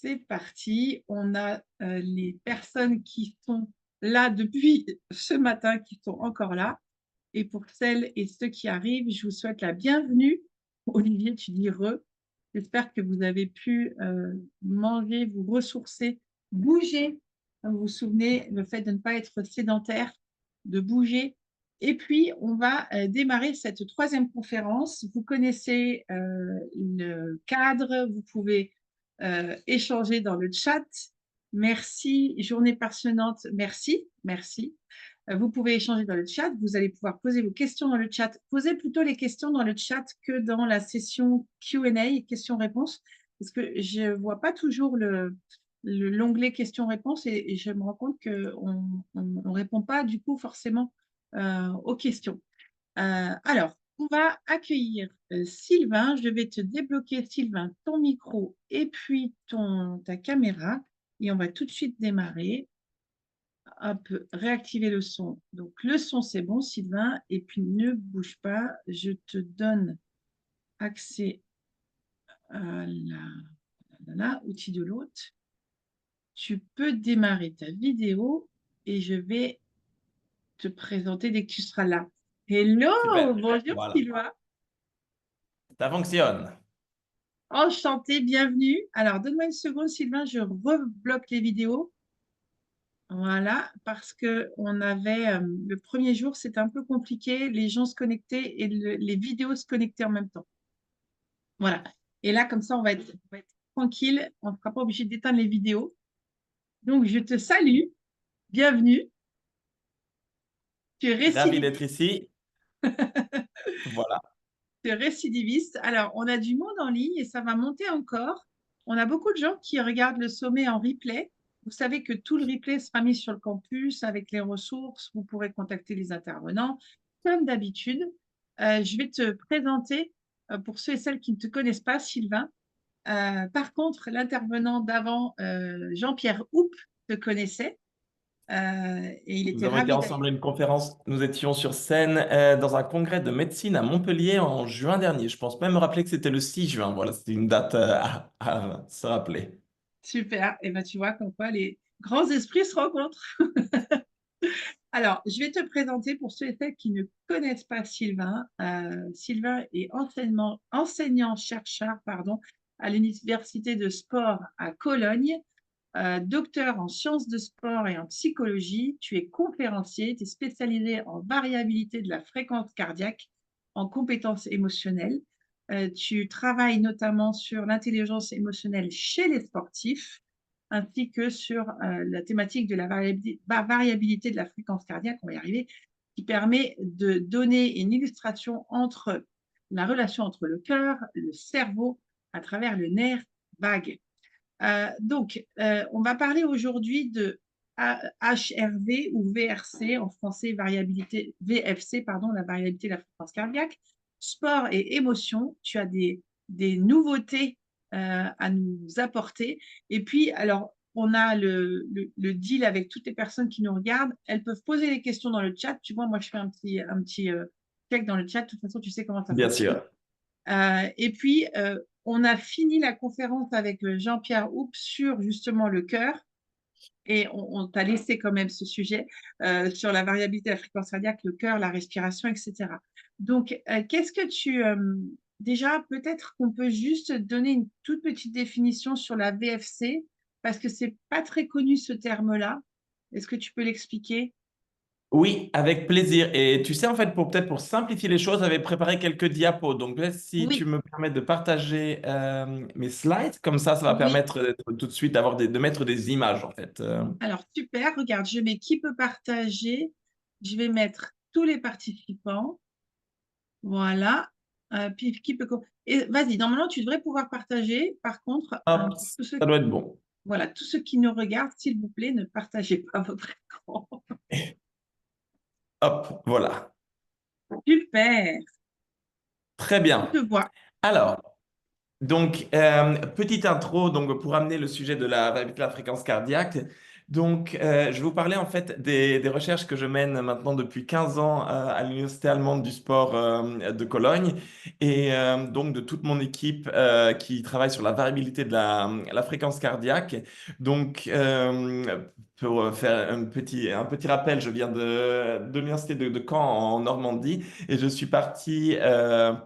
c'est parti. On a les personnes qui sont là depuis ce matin, qui sont encore là. Et pour celles et ceux qui arrivent, je vous souhaite la bienvenue. Olivier, tu dis re. J'espère que vous avez pu manger, vous ressourcer, bouger. Vous vous souvenez, le fait de ne pas être sédentaire, de bouger. Et puis, on va démarrer cette troisième conférence. Vous connaissez le cadre, vous pouvez échanger dans le chat. Merci, journée passionnante. Merci, merci. Vous pouvez échanger dans le chat. Vous allez pouvoir poser vos questions dans le chat. Posez plutôt les questions dans le chat que dans la session Q&A, questions-réponses, parce que je ne vois pas toujours l'onglet questions-réponses et je me rends compte qu'on ne répond pas du coup forcément aux questions. Alors, on va accueillir Sylvain. Je vais te débloquer, Sylvain, ton micro et puis ta caméra. Et on va tout de suite démarrer. Hop, réactiver le son. Donc, le son, c'est bon, Sylvain. Et puis, ne bouge pas. Je te donne accès à outil de l'hôte. Tu peux démarrer ta vidéo et je vais te présenter dès que tu seras là. Hello, Super. bonjour Voilà. Sylvain. Ça fonctionne. Enchantée, bienvenue. Alors, donne-moi une seconde, Sylvain, je rebloque les vidéos. Voilà, parce que on avait le premier jour, c'était un peu compliqué. Les gens se connectaient et les vidéos se connectaient en même temps. Voilà. Et là, comme ça, on va être tranquille. On ne sera pas obligé d'éteindre les vidéos. Donc, je te salue. Bienvenue. Tu es Ravi récidiviste. d'être ici. Voilà. Tu es récidiviste. Alors, on a du monde en ligne et ça va monter encore. On a beaucoup de gens qui regardent le sommet en replay. Vous savez que tout le replay sera mis sur le campus avec les ressources. Vous pourrez contacter les intervenants. Comme d'habitude, je vais te présenter, pour ceux et celles qui ne te connaissent pas, Sylvain. Par contre, l'intervenant d'avant, Jean-Pierre Houppe, te connaissait et il Nous était avons été ravi d'ailleurs. ensemble à une conférence. Nous étions sur scène dans un congrès de médecine à Montpellier en juin dernier. Je pense même me rappeler que c'était le 6 juin. Voilà, c'était une date à se rappeler. Super. Et ben, tu vois, comme quoi les grands esprits se rencontrent. Alors, je vais te présenter pour ceux et celles qui ne connaissent pas Sylvain. Sylvain est enseignant-chercheur à l'Université de sport à Cologne, docteur en sciences de sport et en psychologie. Tu es conférencier, tu es spécialisé en variabilité de la fréquence cardiaque, en compétences émotionnelles. Tu travailles notamment sur l'intelligence émotionnelle chez les sportifs ainsi que sur la thématique de la variabilité de la fréquence cardiaque, on va y arriver, qui permet de donner une illustration entre la relation entre le cœur, le cerveau, à travers le nerf vague. On va parler aujourd'hui de HRV ou VRC, en français variabilité, VFC, pardon, la variabilité de la fréquence cardiaque. Sport et émotion, tu as des nouveautés à nous apporter. Et puis, alors, on a le deal avec toutes les personnes qui nous regardent. Elles peuvent poser des questions dans le chat. Tu vois, moi, je fais un petit check dans le chat. De toute façon, tu sais comment ça Bien fonctionne. sûr. Et puis, on a fini la conférence avec Jean-Pierre Houppe sur justement le cœur. Et on t'a laissé quand même ce sujet sur la variabilité de la fréquence cardiaque, le cœur, la respiration, etc. Donc, qu'est-ce que déjà, peut-être qu'on peut juste donner une toute petite définition sur la VFC, parce que c'est pas très connu ce terme-là. Est-ce que tu peux l'expliquer? Oui, avec plaisir. Et tu sais, en fait, peut-être pour simplifier les choses, j'avais préparé quelques diapos. Donc, peut-être si tu Oui, me permets de partager mes slides, comme ça va oui. permettre tout de suite de mettre des images, en fait. Alors, super. Regarde, je mets qui peut partager. Je vais mettre tous les participants. Voilà. Puis qui peut. Et vas-y, normalement, tu devrais pouvoir partager. Par contre, Hop, tous ceux, ça doit être bon. voilà, tous ceux qui nous regardent, s'il vous plaît, ne partagez pas votre écran. Hop, voilà. Super. Très On bien. te voit. Alors, donc, petite intro donc, pour amener le sujet de la variabilité de la fréquence cardiaque. Donc, je vais vous parler en fait des recherches que je mène maintenant depuis 15 ans à l'Université allemande du sport de Cologne et donc de toute mon équipe qui travaille sur la variabilité de la fréquence cardiaque. Donc, pour faire un petit rappel, je viens de l'Université de Caen en Normandie et je suis parti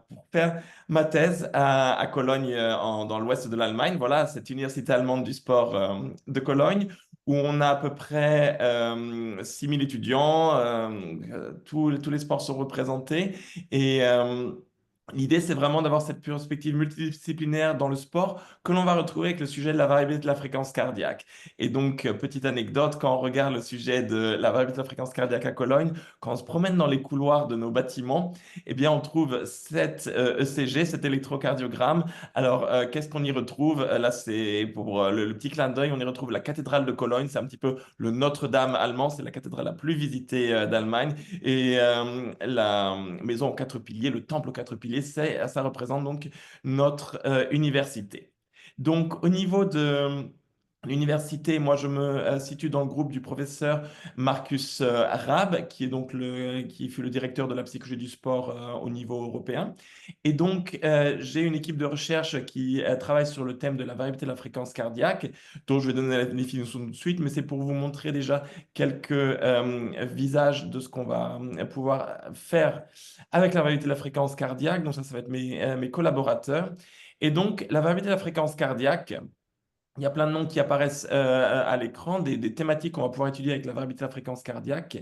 pour faire ma thèse à Cologne dans l'ouest de l'Allemagne. Voilà, cette université allemande du sport de Cologne où on a à peu près 6000 étudiants, tous les sports sont représentés. Et l'idée, c'est vraiment d'avoir cette perspective multidisciplinaire dans le sport que l'on va retrouver avec le sujet de la variabilité de la fréquence cardiaque. Et donc, petite anecdote, quand on regarde le sujet de la variabilité de la fréquence cardiaque à Cologne, quand on se promène dans les couloirs de nos bâtiments, eh bien, on trouve cet ECG, cet électrocardiogramme. Alors, qu'est-ce qu'on y retrouve? Là, c'est pour le petit clin d'œil, on y retrouve la cathédrale de Cologne. C'est un petit peu le Notre-Dame allemand. C'est la cathédrale la plus visitée d'Allemagne. Et la maison aux quatre piliers, le temple aux quatre piliers, ça représente donc notre université. Donc, au niveau de l'université, moi, je me situe dans le groupe du professeur Marcus Raab, qui est donc qui fut le directeur de la psychologie du sport au niveau européen. Et donc, j'ai une équipe de recherche qui travaille sur le thème de la variabilité de la fréquence cardiaque, dont je vais donner la définition tout de suite, mais c'est pour vous montrer déjà quelques visages de ce qu'on va pouvoir faire avec la variabilité de la fréquence cardiaque. Donc, ça va être mes collaborateurs. Et donc, la variabilité de la fréquence cardiaque, il y a plein de noms qui apparaissent à l'écran, des thématiques qu'on va pouvoir étudier avec la variabilité de la fréquence cardiaque.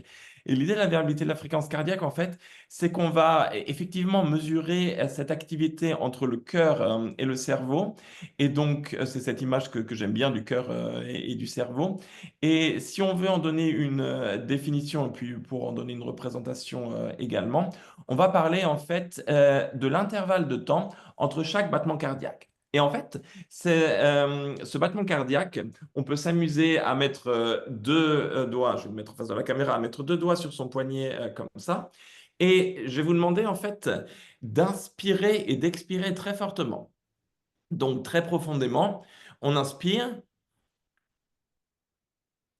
Et l'idée de la variabilité de la fréquence cardiaque, en fait, c'est qu'on va effectivement mesurer cette activité entre le cœur et le cerveau. Et donc, c'est cette image que j'aime bien du cœur et du cerveau. Et si on veut en donner une définition, et puis pour en donner une représentation également, on va parler en fait de l'intervalle de temps entre chaque battement cardiaque. Et en fait, ce battement cardiaque, on peut s'amuser à mettre deux doigts, je vais me mettre en face de la caméra, à mettre deux doigts sur son poignet comme ça. Et je vais vous demander en fait d'inspirer et d'expirer très fortement. Donc très profondément, on inspire,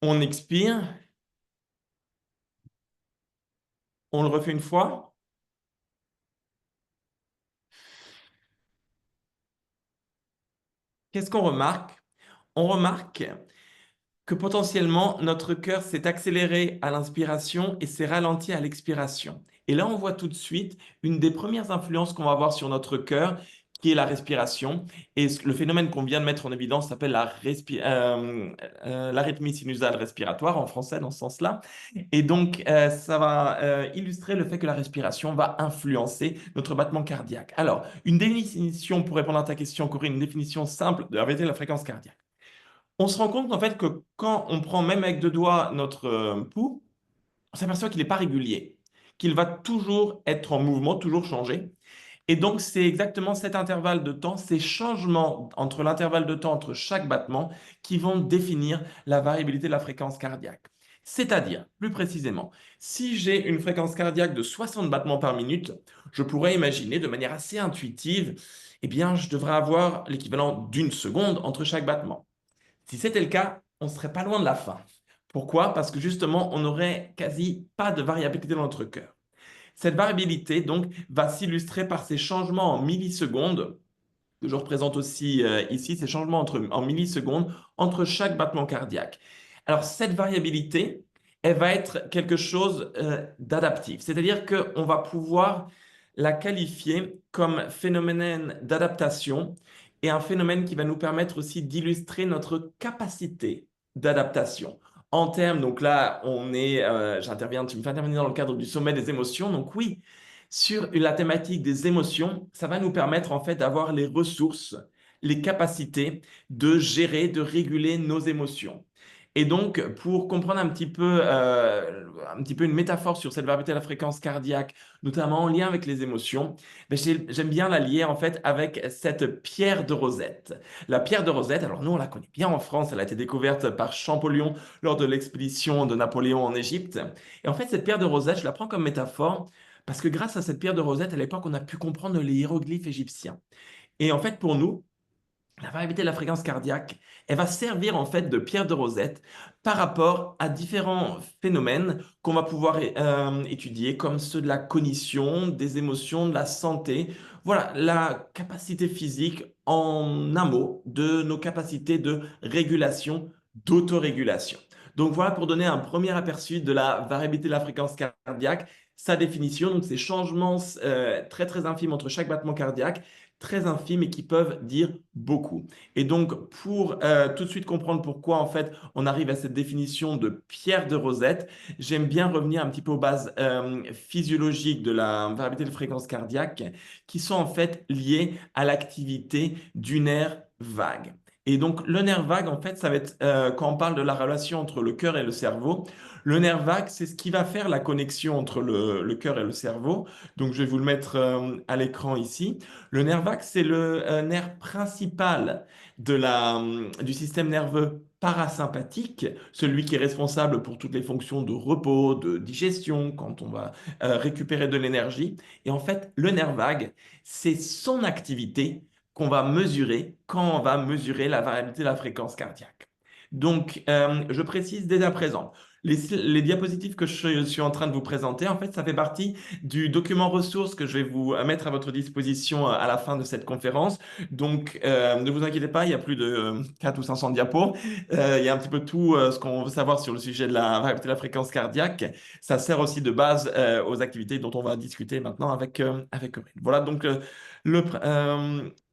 on expire, on le refait une fois. Qu'est-ce qu'on remarque? On remarque que potentiellement notre cœur s'est accéléré à l'inspiration et s'est ralenti à l'expiration. Et là, on voit tout de suite une des premières influences qu'on va avoir sur notre cœur, qui est la respiration. Et le phénomène qu'on vient de mettre en évidence s'appelle l'arythmie sinusale respiratoire, en français, dans ce sens-là. Et donc, ça va illustrer le fait que la respiration va influencer notre battement cardiaque. Alors, une définition, pour répondre à ta question, Corinne, une définition simple de la vérité de la fréquence cardiaque. On se rend compte en fait que quand on prend même avec deux doigts notre pouls, on s'aperçoit qu'il n'est pas régulier, qu'il va toujours être en mouvement, toujours changer. Et donc, c'est exactement cet intervalle de temps, ces changements entre l'intervalle de temps entre chaque battement qui vont définir la variabilité de la fréquence cardiaque. C'est-à-dire, plus précisément, si j'ai une fréquence cardiaque de 60 battements par minute, je pourrais imaginer de manière assez intuitive, eh bien, je devrais avoir l'équivalent d'une seconde entre chaque battement. Si c'était le cas, on ne serait pas loin de la fin. Pourquoi? Parce que justement, on n'aurait quasi pas de variabilité dans notre cœur. Cette variabilité, donc, va s'illustrer par ces changements en millisecondes, que je représente aussi ici, ces changements en millisecondes entre chaque battement cardiaque. Alors, cette variabilité, elle va être quelque chose d'adaptif, c'est-à-dire qu'on va pouvoir la qualifier comme phénomène d'adaptation et un phénomène qui va nous permettre aussi d'illustrer notre capacité d'adaptation. En termes, donc là, j'interviens, tu me fais intervenir dans le cadre du sommet des émotions, donc oui, sur la thématique des émotions, ça va nous permettre en fait d'avoir les ressources, les capacités de gérer, de réguler nos émotions. Et donc, pour comprendre un petit peu une métaphore sur cette variabilité de la fréquence cardiaque, notamment en lien avec les émotions, ben, j'aime bien la lier en fait avec cette pierre de Rosette. La pierre de Rosette, alors nous on la connaît bien en France, elle a été découverte par Champollion lors de l'expédition de Napoléon en Égypte. Et en fait, cette pierre de Rosette, je la prends comme métaphore parce que grâce à cette pierre de Rosette, à l'époque, on a pu comprendre les hiéroglyphes égyptiens. Et en fait, pour nous, la variabilité de la fréquence cardiaque, elle va servir en fait de pierre de Rosette par rapport à différents phénomènes qu'on va pouvoir étudier, comme ceux de la cognition, des émotions, de la santé. Voilà, la capacité physique en un mot de nos capacités de régulation, d'autorégulation. Donc voilà pour donner un premier aperçu de la variabilité de la fréquence cardiaque, sa définition, donc ces changements très très infimes entre chaque battement cardiaque très infimes et qui peuvent dire beaucoup. Et donc, pour tout de suite comprendre pourquoi, en fait, on arrive à cette définition de pierre de Rosette, j'aime bien revenir un petit peu aux bases physiologiques de la variabilité de fréquence cardiaque, qui sont en fait liées à l'activité du nerf vague. Et donc, le nerf vague, en fait, ça va être, quand on parle de la relation entre le cœur et le cerveau, le nerf vague, c'est ce qui va faire la connexion entre le cœur et le cerveau. Donc, je vais vous le mettre à l'écran ici. Le nerf vague, c'est le nerf principal du système nerveux parasympathique, celui qui est responsable pour toutes les fonctions de repos, de digestion, quand on va récupérer de l'énergie. Et en fait, le nerf vague, c'est son activité qu'on va mesurer quand on va mesurer la variabilité de la fréquence cardiaque. Donc, je précise dès à présent, les diapositives que je suis en train de vous présenter, en fait, ça fait partie du document ressources que je vais vous mettre à votre disposition à la fin de cette conférence. Donc, ne vous inquiétez pas, il y a plus de 400 ou 500 diapos. Il y a un petit peu tout ce qu'on veut savoir sur le sujet de la variabilité de la fréquence cardiaque. Ça sert aussi de base aux activités dont on va discuter maintenant avec Aurélien. Voilà donc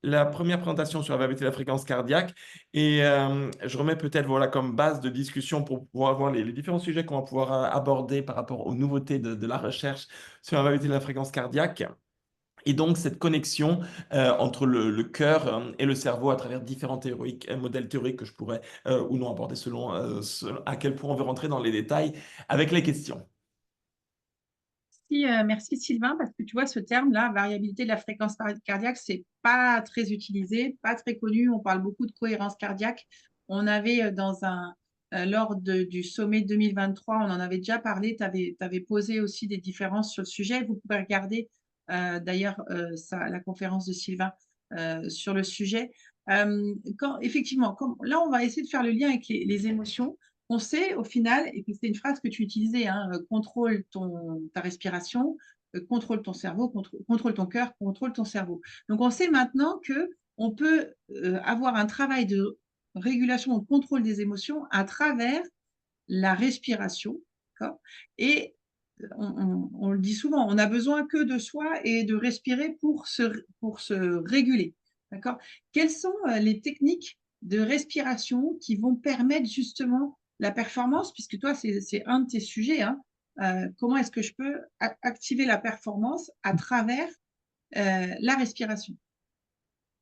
la première présentation sur la variabilité de la fréquence cardiaque. Et je remets peut-être voilà, comme base de discussion pour pouvoir voir les différents sujets qu'on va pouvoir aborder par rapport aux nouveautés de la recherche sur la variabilité de la fréquence cardiaque. Et donc, cette connexion entre le cœur et le cerveau à travers différents modèles théoriques que je pourrais ou non aborder selon à quel point on veut rentrer dans les détails avec les questions. Merci Sylvain, parce que tu vois, ce terme-là, variabilité de la fréquence cardiaque, c'est pas très utilisé, pas très connu. On parle beaucoup de cohérence cardiaque. On avait lors du sommet 2023, on en avait déjà parlé. Tu avais posé aussi des différences sur le sujet. Vous pouvez regarder d'ailleurs la conférence de Sylvain sur le sujet. Effectivement, là, on va essayer de faire le lien avec les émotions. On sait au final, et puis c'est une phrase que tu utilisais, hein, contrôle ta respiration, contrôle ton cerveau, contrôle ton cœur, contrôle ton cerveau. Donc on sait maintenant que on peut avoir un travail de régulation, de contrôle des émotions à travers la respiration. Et on le dit souvent, on n'a besoin que de soi et de respirer pour se réguler. D'accord. Quelles sont les techniques de respiration qui vont permettre justement la performance, puisque toi, c'est un de tes sujets, hein. Comment est-ce que je peux activer la performance à travers la respiration?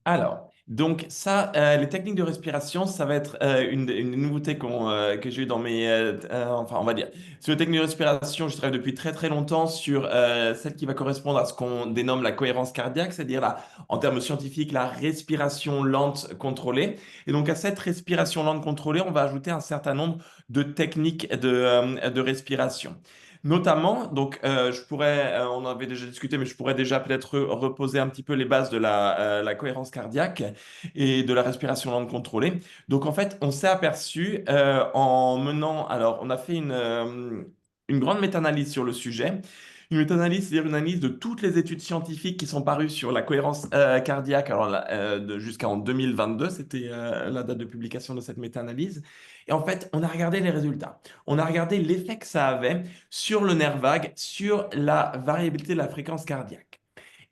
Alors, donc ça, les techniques de respiration, ça va être une nouveauté que j'ai eu dans enfin, on va dire, sur les techniques de respiration, je travaille depuis très très longtemps sur celle qui va correspondre à ce qu'on dénomme la cohérence cardiaque, c'est-à-dire en termes scientifiques, la respiration lente contrôlée. Et donc à cette respiration lente contrôlée, on va ajouter un certain nombre de techniques de respiration. Notamment, donc on en avait déjà discuté, mais je pourrais déjà peut-être reposer un petit peu les bases de la cohérence cardiaque et de la respiration lente contrôlée. Donc en fait, on s'est aperçu en menant, alors on a fait une grande méta-analyse sur le sujet. Une méta-analyse, c'est-à-dire une analyse de toutes les études scientifiques qui sont parues sur la cohérence cardiaque, alors jusqu'en 2022, c'était la date de publication de cette méta-analyse. Et en fait, on a regardé les résultats. On a regardé l'effet que ça avait sur le nerf vague, sur la variabilité de la fréquence cardiaque.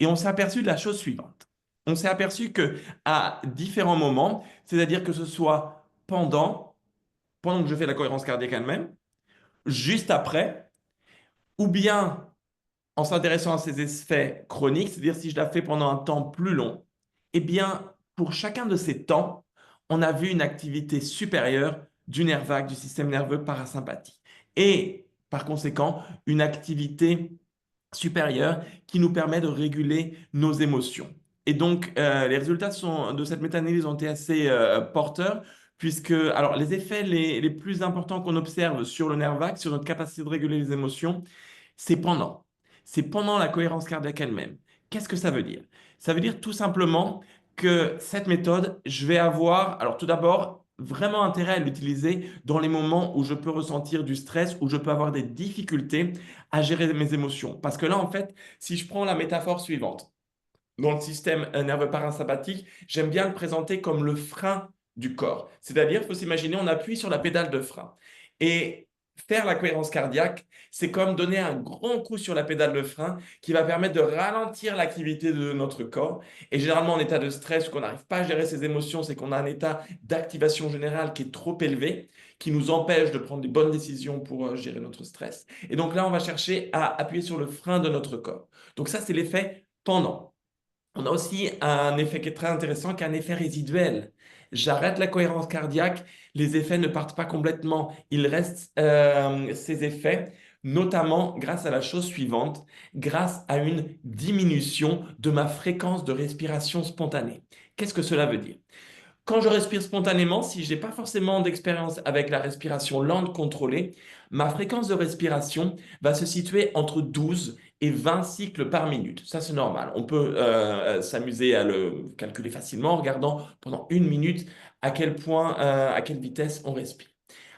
Et on s'est aperçu de la chose suivante. On s'est aperçu que à différents moments, c'est-à-dire que ce soit pendant que je fais la cohérence cardiaque elle-même, juste après, ou bien en s'intéressant à ces effets chroniques, c'est-à-dire si je la fais pendant un temps plus long, eh bien, pour chacun de ces temps, on a vu une activité supérieure du nerf vague, du système nerveux parasympathique. Et par conséquent, une activité supérieure qui nous permet de réguler nos émotions. Et donc, les résultats de cette méta-analyse ont été assez porteurs, puisque alors, les effets les plus importants qu'on observe sur le nerf vague, sur notre capacité de réguler les émotions, c'est pendant. C'est pendant la cohérence cardiaque elle-même. Qu'est-ce que ça veut dire? Ça veut dire tout simplement que cette méthode, je vais avoir, alors tout d'abord, vraiment intérêt à l'utiliser dans les moments où je peux ressentir du stress, où je peux avoir des difficultés à gérer mes émotions. Parce que là, en fait, si je prends la métaphore suivante, dans le système nerveux parasympathique, j'aime bien le présenter comme le frein du corps. C'est-à-dire, il faut s'imaginer, on appuie sur la pédale de frein. Et faire la cohérence cardiaque, c'est comme donner un grand coup sur la pédale de frein qui va permettre de ralentir l'activité de notre corps. Et généralement, en état de stress, qu'on n'arrive pas à gérer ses émotions, c'est qu'on a un état d'activation générale qui est trop élevé, qui nous empêche de prendre des bonnes décisions pour gérer notre stress. Et donc là, on va chercher à appuyer sur le frein de notre corps. Donc ça, c'est l'effet pendant. On a aussi un effet qui est très intéressant, qui est un effet résiduel. J'arrête la cohérence cardiaque, les effets ne partent pas complètement, il reste ces effets, notamment grâce à la chose suivante, grâce à une diminution de ma fréquence de respiration spontanée. Qu'est-ce que cela veut dire? Quand je respire spontanément, si je n'ai pas forcément d'expérience avec la respiration lente contrôlée, ma fréquence de respiration va se situer entre 12 et 20 cycles par minute. Ça, c'est normal. On peut s'amuser à le calculer facilement en regardant pendant une minute à quel point, à quelle vitesse on respire.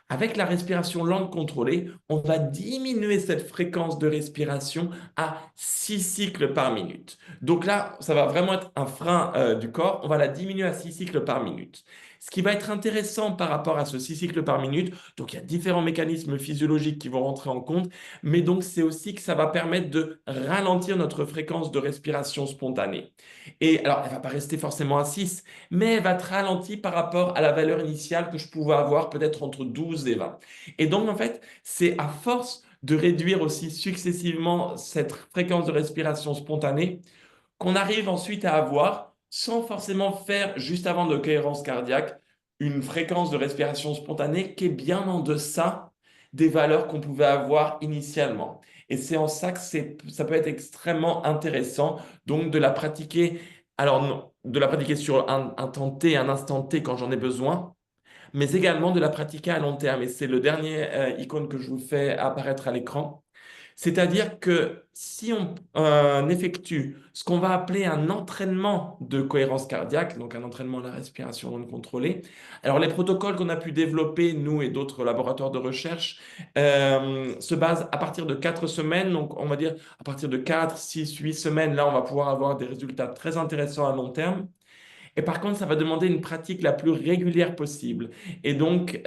Avec la respiration lente contrôlée, on va diminuer cette fréquence de respiration à 6 cycles par minute. Donc là, ça va vraiment être un frein du corps. On va la diminuer à 6 cycles par minute. Ce qui va être intéressant par rapport à ce 6 cycles par minute, donc il y a différents mécanismes physiologiques qui vont rentrer en compte, mais donc c'est aussi que ça va permettre de ralentir notre fréquence de respiration spontanée. Et alors, elle ne va pas rester forcément à 6, mais elle va être ralentie par rapport à la valeur initiale que je pouvais avoir peut-être entre 12 et 20. Et donc, en fait, c'est à force de réduire aussi successivement cette fréquence de respiration spontanée qu'on arrive ensuite à avoir, sans forcément faire juste avant de cohérence cardiaque, une fréquence de respiration spontanée qui est bien en deçà des valeurs qu'on pouvait avoir initialement. Et c'est en ça que ça peut être extrêmement intéressant, donc de la pratiquer, alors non, de la pratiquer sur un temps T, un instant T quand j'en ai besoin, mais également de la pratiquer à long terme. Et c'est le dernier icône que je vous fais apparaître à l'écran. C'est-à-dire que si on effectue ce qu'on va appeler un entraînement de cohérence cardiaque, donc un entraînement à la respiration non contrôlée, alors les protocoles qu'on a pu développer, nous et d'autres laboratoires de recherche, se basent à partir de 4 semaines, donc on va dire à partir de 4, 6, 8 semaines, là on va pouvoir avoir des résultats très intéressants à long terme. Et par contre, ça va demander une pratique la plus régulière possible. Et donc,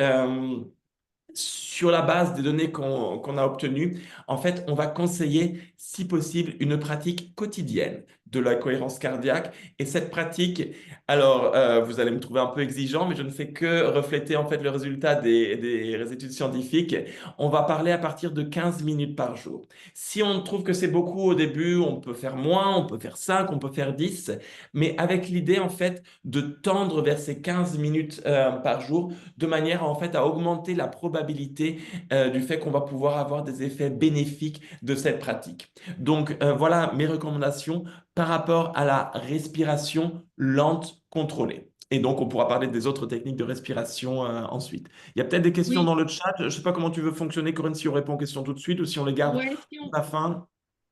sur la base des données qu'on a obtenues, en fait, on va conseiller, si possible, une pratique quotidienne de la cohérence cardiaque. Et cette pratique, alors, vous allez me trouver un peu exigeant, mais je ne fais que refléter en fait le résultat des études scientifiques. On va parler à partir de 15 minutes par jour. Si on trouve que c'est beaucoup au début, on peut faire moins, on peut faire 5, on peut faire 10, mais avec l'idée en fait de tendre vers ces 15 minutes par jour de manière en fait à augmenter la probabilité du fait qu'on va pouvoir avoir des effets bénéfiques de cette pratique. Donc voilà mes recommandations par rapport à la respiration lente contrôlée. Et donc on pourra parler des autres techniques de respiration ensuite. Il y a peut-être des questions Oui, dans le chat. Je ne sais pas comment tu veux fonctionner, Corinne, si on répond aux questions tout de suite ou si on les garde ouais, si pour on... la fin.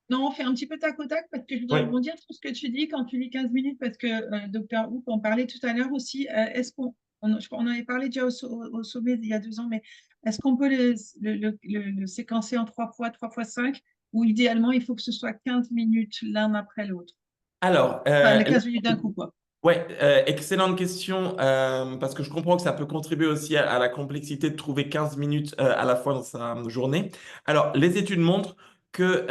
Non, on fait un petit peu tac au tac parce que je voudrais Oui. rebondir sur ce que tu dis quand tu dis 15 minutes parce que Dr Hoop en parlait tout à l'heure aussi. Est-ce qu'on on avait parlé déjà au sommet il y a 2 ans, mais est-ce qu'on peut le séquencer en 3 fois 5 ou idéalement il faut que ce soit 15 minutes l'un après l'autre? Alors, Enfin, les 15 minutes d'un coup, quoi. ouais, excellente question, parce que je comprends que ça peut contribuer aussi à la complexité de trouver 15 minutes à la fois dans sa journée. Alors, les études montrent que,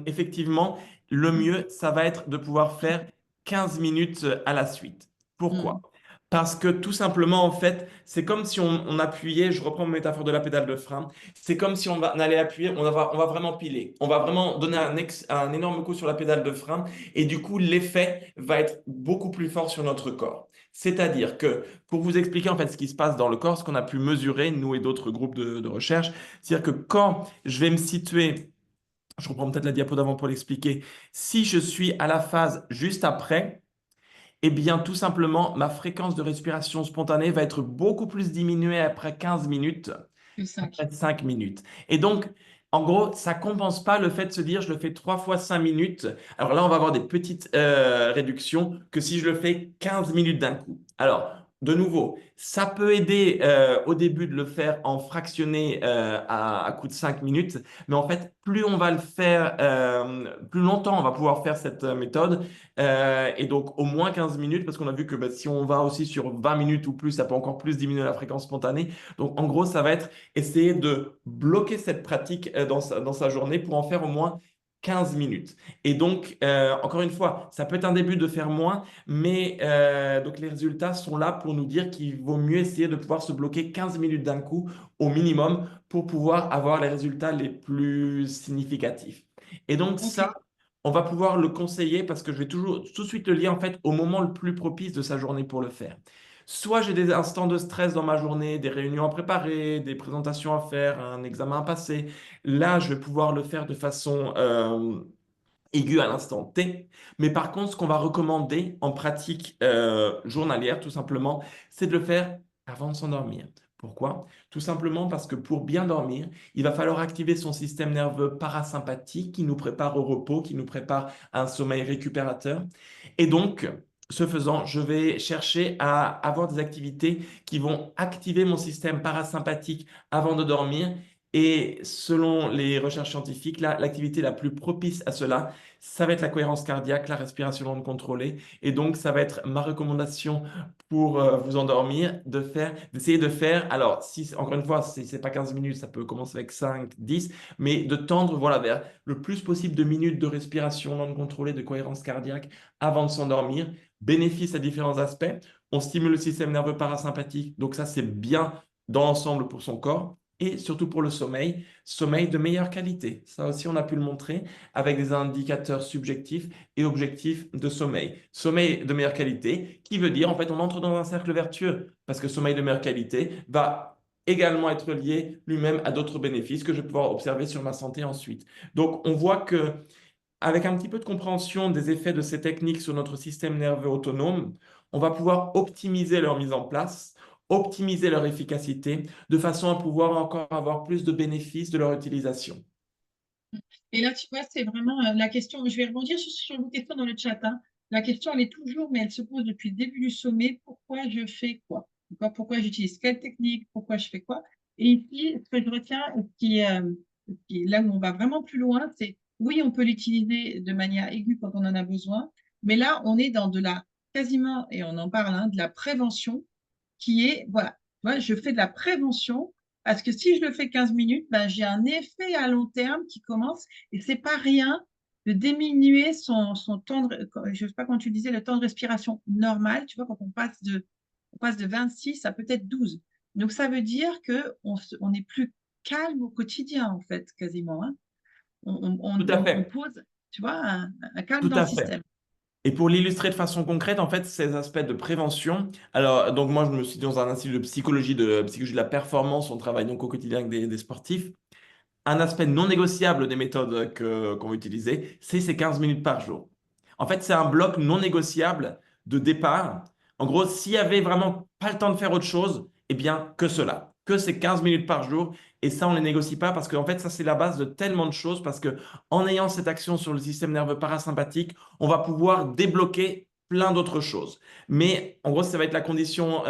effectivement, le mieux, ça va être de pouvoir faire 15 minutes à la suite. Pourquoi? Mm. Parce que tout simplement, en fait, c'est comme si on appuyait, je reprends ma métaphore de la pédale de frein, c'est comme si on allait appuyer, on va vraiment piler, on va vraiment donner un énorme coup sur la pédale de frein et du coup, l'effet va être beaucoup plus fort sur notre corps. C'est-à-dire que, pour vous expliquer en fait ce qui se passe dans le corps, ce qu'on a pu mesurer, nous et d'autres groupes de recherche, c'est-à-dire que quand je vais me situer, je reprends peut-être la diapo d'avant pour l'expliquer, si je suis à la phase juste après, eh bien, tout simplement, ma fréquence de respiration spontanée va être beaucoup plus diminuée après 15 minutes Le 5. après 5 minutes. Et donc, En gros, ça compense pas le fait de se dire je le fais 3 fois 5 minutes. Alors là, on va avoir des petites réductions que si je le fais 15 minutes d'un coup. Alors, de nouveau, ça peut aider au début de le faire en fractionné à coup de 5 minutes. Mais en fait, plus on va le faire, plus longtemps on va pouvoir faire cette méthode. Et donc, au moins 15 minutes, parce qu'on a vu que bah, si on va aussi sur 20 minutes ou plus, ça peut encore plus diminuer la fréquence spontanée. Donc, en gros, ça va être essayer de bloquer cette pratique dans sa journée pour en faire au moins 15 minutes. Et donc, encore une fois, ça peut être un début de faire moins, mais donc les résultats sont là pour nous dire qu'il vaut mieux essayer de pouvoir se bloquer 15 minutes d'un coup au minimum pour pouvoir avoir les résultats les plus significatifs. Et donc Ok, ça, on va pouvoir le conseiller parce que je vais toujours tout de suite le lier en fait au moment le plus propice de sa journée pour le faire. Soit j'ai des instants de stress dans ma journée, des réunions à préparer, des présentations à faire, un examen à passer. Là, je vais pouvoir le faire de façon aiguë à l'instant T. Mais par contre, ce qu'on va recommander en pratique journalière, tout simplement, c'est de le faire avant de s'endormir. Pourquoi? Tout simplement parce que pour bien dormir, il va falloir activer son système nerveux parasympathique qui nous prépare au repos, qui nous prépare à un sommeil récupérateur. Et donc, ce faisant, je vais chercher à avoir des activités qui vont activer mon système parasympathique avant de dormir. Et selon les recherches scientifiques, l'activité la plus propice à cela, ça va être la cohérence cardiaque, la respiration longue contrôlée. Et donc, ça va être ma recommandation pour vous endormir, d'essayer de faire, alors, si, encore une fois, si ce n'est pas 15 minutes, ça peut commencer avec 5, 10, mais de tendre voilà, vers le plus possible de minutes de respiration longue contrôlée, de cohérence cardiaque avant de s'endormir. Bénéfice à différents aspects. On stimule le système nerveux parasympathique, donc ça, c'est bien dans l'ensemble pour son corps. Et surtout pour le sommeil, sommeil de meilleure qualité. Ça aussi, on a pu le montrer avec des indicateurs subjectifs et objectifs de sommeil. Sommeil de meilleure qualité, qui veut dire, en fait, on entre dans un cercle vertueux, parce que sommeil de meilleure qualité va également être lié lui-même à d'autres bénéfices que je vais pouvoir observer sur ma santé ensuite. Donc, on voit que avec un petit peu de compréhension des effets de ces techniques sur notre système nerveux autonome, on va pouvoir optimiser leur mise en place, optimiser leur efficacité, de façon à pouvoir encore avoir plus de bénéfices de leur utilisation. et là, tu vois, c'est vraiment la question. Je vais rebondir sur une question dans le chat, hein. La question, elle est toujours, mais elle se pose depuis le début du sommet. Pourquoi je fais quoi? D'accord. Pourquoi j'utilise quelle technique? Pourquoi je fais quoi? Et ici, ce que je retiens, là où on va vraiment plus loin, c'est oui, on peut l'utiliser de manière aiguë quand on en a besoin, mais là, on est dans de la quasiment, et on en parle, hein, de la prévention qui est, voilà, moi, je fais de la prévention parce que si je le fais 15 minutes, ben, j'ai un effet à long terme qui commence et c'est pas rien de diminuer son temps de, je ne sais pas quand tu disais, le temps de respiration normal, tu vois, quand on passe de 26 à peut-être 12. Donc, ça veut dire qu'on est plus calme au quotidien, en fait, quasiment, hein. Tout à On fait, pose, tu vois, un calme tout dans le à fait. système. Et pour l'illustrer de façon concrète, en fait, ces aspects de prévention. Alors, donc moi, je me suis dans un institut de psychologie de la performance. On travaille donc au quotidien avec des sportifs. Un aspect non négociable des méthodes qu'on va utiliser, c'est ces 15 minutes par jour. En fait, c'est un bloc non négociable de départ. En gros, s'il y avait vraiment pas le temps de faire autre chose, eh bien, que cela, que ces 15 minutes par jour. Et ça, on ne les négocie pas parce qu'en fait, ça, c'est la base de tellement de choses parce que en ayant cette action sur le système nerveux parasympathique, on va pouvoir débloquer plein d'autres choses. Mais en gros, ça va être la condition,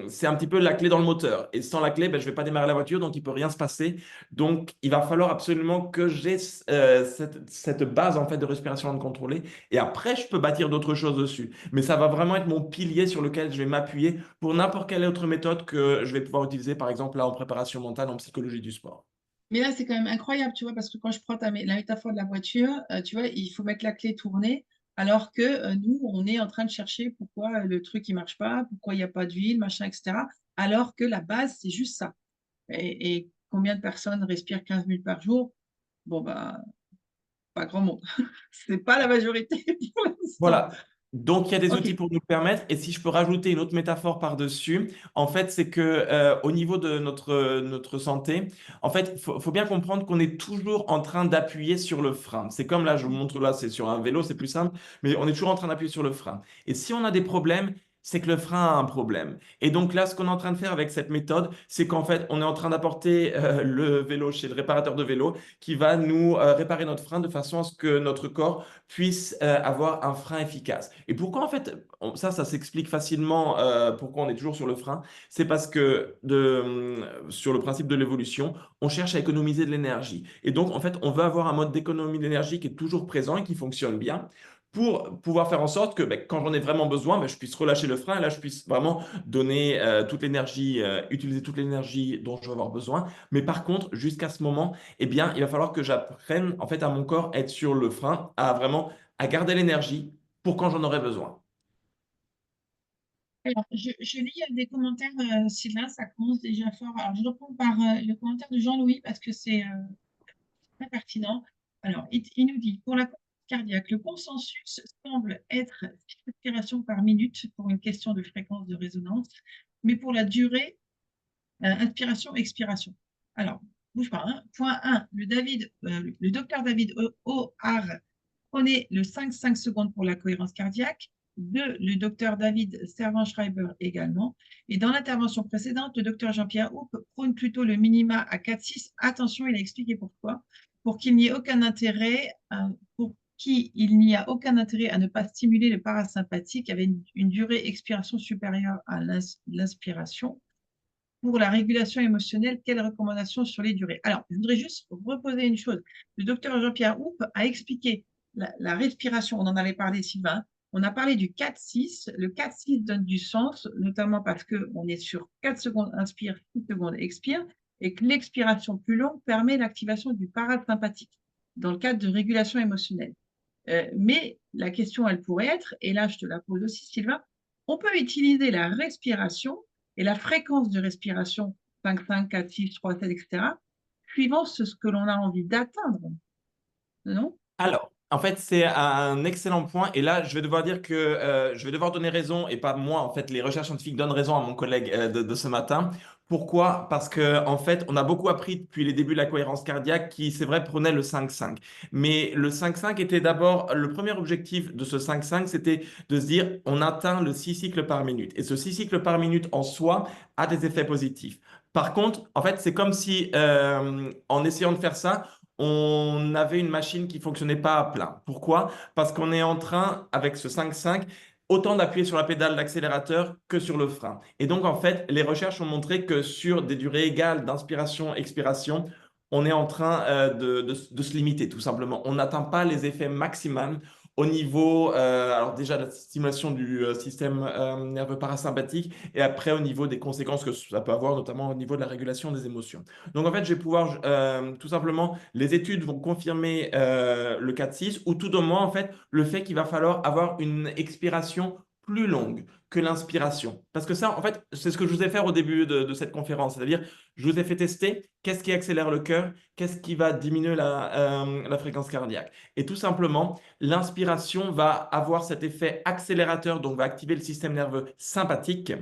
c'est un petit peu la clé dans le moteur. Et sans la clé, ben, je ne vais pas démarrer la voiture, donc il ne peut rien se passer. Donc, il va falloir absolument que j'ai cette base en fait de respiration contrôlée. Et après, je peux bâtir d'autres choses dessus. Mais ça va vraiment être mon pilier sur lequel je vais m'appuyer pour n'importe quelle autre méthode que je vais pouvoir utiliser, par exemple, là, en préparation mentale, en psychologie du sport. Mais là, c'est quand même incroyable, tu vois, parce que quand je prends la métaphore de la voiture, tu vois, il faut mettre la clé tournée, alors que nous, on est en train de chercher pourquoi le truc, il marche pas, pourquoi il n'y a pas d'huile, machin, etc. Alors que la base, c'est juste ça. Et combien de personnes respirent 15 minutes par jour? Bon, bah, pas grand monde. C'est pas la majorité pour l'instant. Voilà. Donc, il y a des OK. outils pour nous le permettre. Et si je peux rajouter une autre métaphore par-dessus, en fait, c'est que au niveau de notre santé, en fait, faut bien comprendre qu'on est toujours en train d'appuyer sur le frein. C'est comme là, je vous montre là, c'est sur un vélo, c'est plus simple, mais on est toujours en train d'appuyer sur le frein. Et si on a des problèmes, c'est que le frein a un problème. Et donc là, ce qu'on est en train de faire avec cette méthode, c'est qu'en fait, on est en train d'apporter le vélo chez le réparateur de vélo qui va nous réparer notre frein de façon à ce que notre corps puisse avoir un frein efficace. Et pourquoi en fait, ça s'explique facilement pourquoi on est toujours sur le frein, c'est parce que sur le principe de l'évolution, on cherche à économiser de l'énergie. Et donc, en fait, on veut avoir un mode d'économie d'énergie qui est toujours présent et qui fonctionne bien pour pouvoir faire en sorte que quand j'en ai vraiment besoin, je puisse relâcher le frein et là, je puisse vraiment donner toute l'énergie, utiliser toute l'énergie dont je vais avoir besoin. Mais par contre, jusqu'à ce moment, eh bien, il va falloir que j'apprenne en fait à mon corps à être sur le frein, à vraiment à garder l'énergie pour quand j'en aurai besoin. Alors, je lis des commentaires, Sylvain, ça commence déjà fort. Alors, je reprends par le commentaire de Jean-Louis parce que c'est très pertinent. Alors, il nous dit, pour la cohérence cardiaque, le consensus semble être 6 respirations par minute pour une question de fréquence de résonance, mais pour la durée, inspiration, expiration. Alors, bouge pas, hein. Point 1, le docteur David O'Hare prenez le 5 secondes pour la cohérence cardiaque. 2, le docteur David Servan-Schreiber également. Et dans l'intervention précédente, le docteur Jean-Pierre Houppe prône plutôt le minima à 4-6. Attention, il a expliqué pourquoi. Pour qu'il n'y ait aucun intérêt, pour qui il n'y a aucun intérêt à ne pas stimuler le parasympathique avec une durée expiration supérieure à l'inspiration. Pour la régulation émotionnelle, quelles recommandations sur les durées? Alors, je voudrais juste reposer une chose. Le docteur Jean-Pierre Houppe a expliqué la respiration, on en avait parlé, Sylvain. On a parlé du 4-6. Le 4-6 donne du sens, notamment parce qu'on est sur 4 secondes inspire, 6 secondes expire, et que l'expiration plus longue permet l'activation du parasympathique dans le cadre de régulation émotionnelle. Mais la question, elle pourrait être, et là je te la pose aussi, Sylvain, on peut utiliser la respiration et la fréquence de respiration 5-5, 4-6, 3-7, etc., suivant ce que l'on a envie d'atteindre, non? Alors, en fait, c'est un excellent point. Et là, je vais devoir dire que je vais devoir donner raison, et pas moi, en fait, les recherches scientifiques donnent raison à mon collègue de ce matin. Pourquoi? Parce que, en fait, on a beaucoup appris depuis les débuts de la cohérence cardiaque qui, c'est vrai, prenait le 5-5. Mais le 5-5 était d'abord, le premier objectif de ce 5-5, c'était de se dire, on atteint le 6 cycles par minute. Et ce 6 cycles par minute en soi a des effets positifs. Par contre, en fait, c'est comme si, en essayant de faire ça, on avait une machine qui fonctionnait pas à plein. Pourquoi? Parce qu'on est en train, avec ce 5-5, autant d'appuyer sur la pédale d'accélérateur que sur le frein. Et donc, en fait, les recherches ont montré que sur des durées égales d'inspiration-expiration, on est en train de se limiter, tout simplement. On n'atteint pas les effets maximums au niveau, alors déjà, de la stimulation du système nerveux parasympathique et après au niveau des conséquences que ça peut avoir, notamment au niveau de la régulation des émotions. Donc, en fait, je vais pouvoir tout simplement, les études vont confirmer le 4-6 ou tout au moins, en fait, le fait qu'il va falloir avoir une expiration plus longue que l'inspiration. Parce que ça, en fait, c'est ce que je vous ai fait au début de cette conférence. C'est-à-dire, je vous ai fait tester qu'est-ce qui accélère le cœur, qu'est-ce qui va diminuer la fréquence cardiaque. Et tout simplement, l'inspiration va avoir cet effet accélérateur, donc va activer le système nerveux sympathique.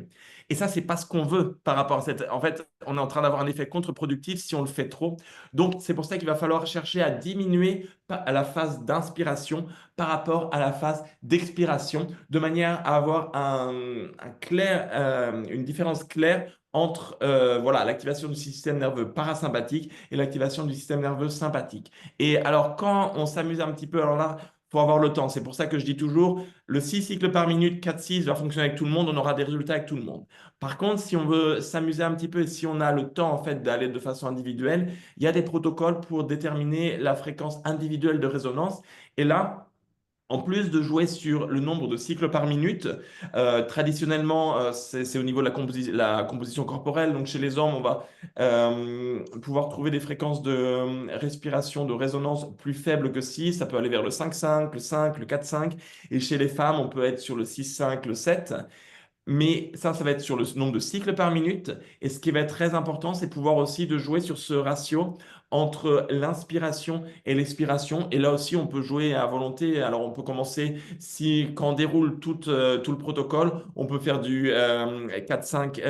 Et ça, c'est pas ce qu'on veut par rapport à cette. En fait, on est en train d'avoir un effet contre-productif si on le fait trop. Donc, c'est pour ça qu'il va falloir chercher à diminuer à la phase d'inspiration par rapport à la phase d'expiration, de manière à avoir une différence claire entre voilà, l'activation du système nerveux parasympathique et l'activation du système nerveux sympathique. Et alors, quand on s'amuse un petit peu, alors là, il faut avoir le temps. C'est pour ça que je dis toujours, le 6 cycles par minute, 4-6 va fonctionner avec tout le monde, on aura des résultats avec tout le monde. Par contre, si on veut s'amuser un petit peu et si on a le temps en fait d'aller de façon individuelle, il y a des protocoles pour déterminer la fréquence individuelle de résonance. Et là, en plus de jouer sur le nombre de cycles par minute, traditionnellement, c'est au niveau de la composition corporelle. Donc, chez les hommes, on va pouvoir trouver des fréquences de respiration, de résonance plus faibles que 6. Ça peut aller vers le 5-5, le 5, le 4-5. Et chez les femmes, on peut être sur le 6-5, le 7. Mais ça va être sur le nombre de cycles par minute. Et ce qui va être très important, c'est pouvoir aussi de jouer sur ce ratio entre l'inspiration et l'expiration. Et là aussi, on peut jouer à volonté. Alors, on peut commencer, si, quand on déroule tout le protocole, on peut faire du 4-5,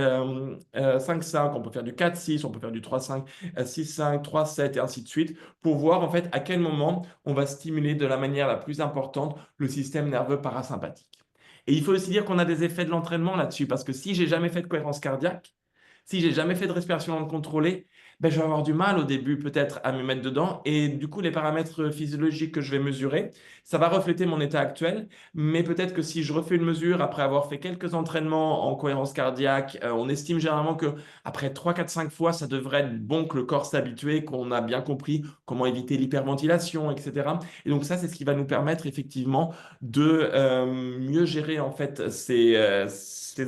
5-5, on peut faire du 4-6, on peut faire du 3-5, 6-5, 3-7 et ainsi de suite, pour voir en fait à quel moment on va stimuler de la manière la plus importante le système nerveux parasympathique. Et il faut aussi dire qu'on a des effets de l'entraînement là-dessus, parce que si j'ai jamais fait de cohérence cardiaque, si j'ai jamais fait de respiration non contrôlée, ben, je vais avoir du mal au début peut-être à me mettre dedans. Et du coup, les paramètres physiologiques que je vais mesurer, ça va refléter mon état actuel. Mais peut-être que si je refais une mesure après avoir fait quelques entraînements en cohérence cardiaque, on estime généralement que après 3, 4, 5 fois, ça devrait être bon que le corps s'habitue, qu'on a bien compris comment éviter l'hyperventilation, etc. Et donc ça, c'est ce qui va nous permettre effectivement de mieux gérer en fait ces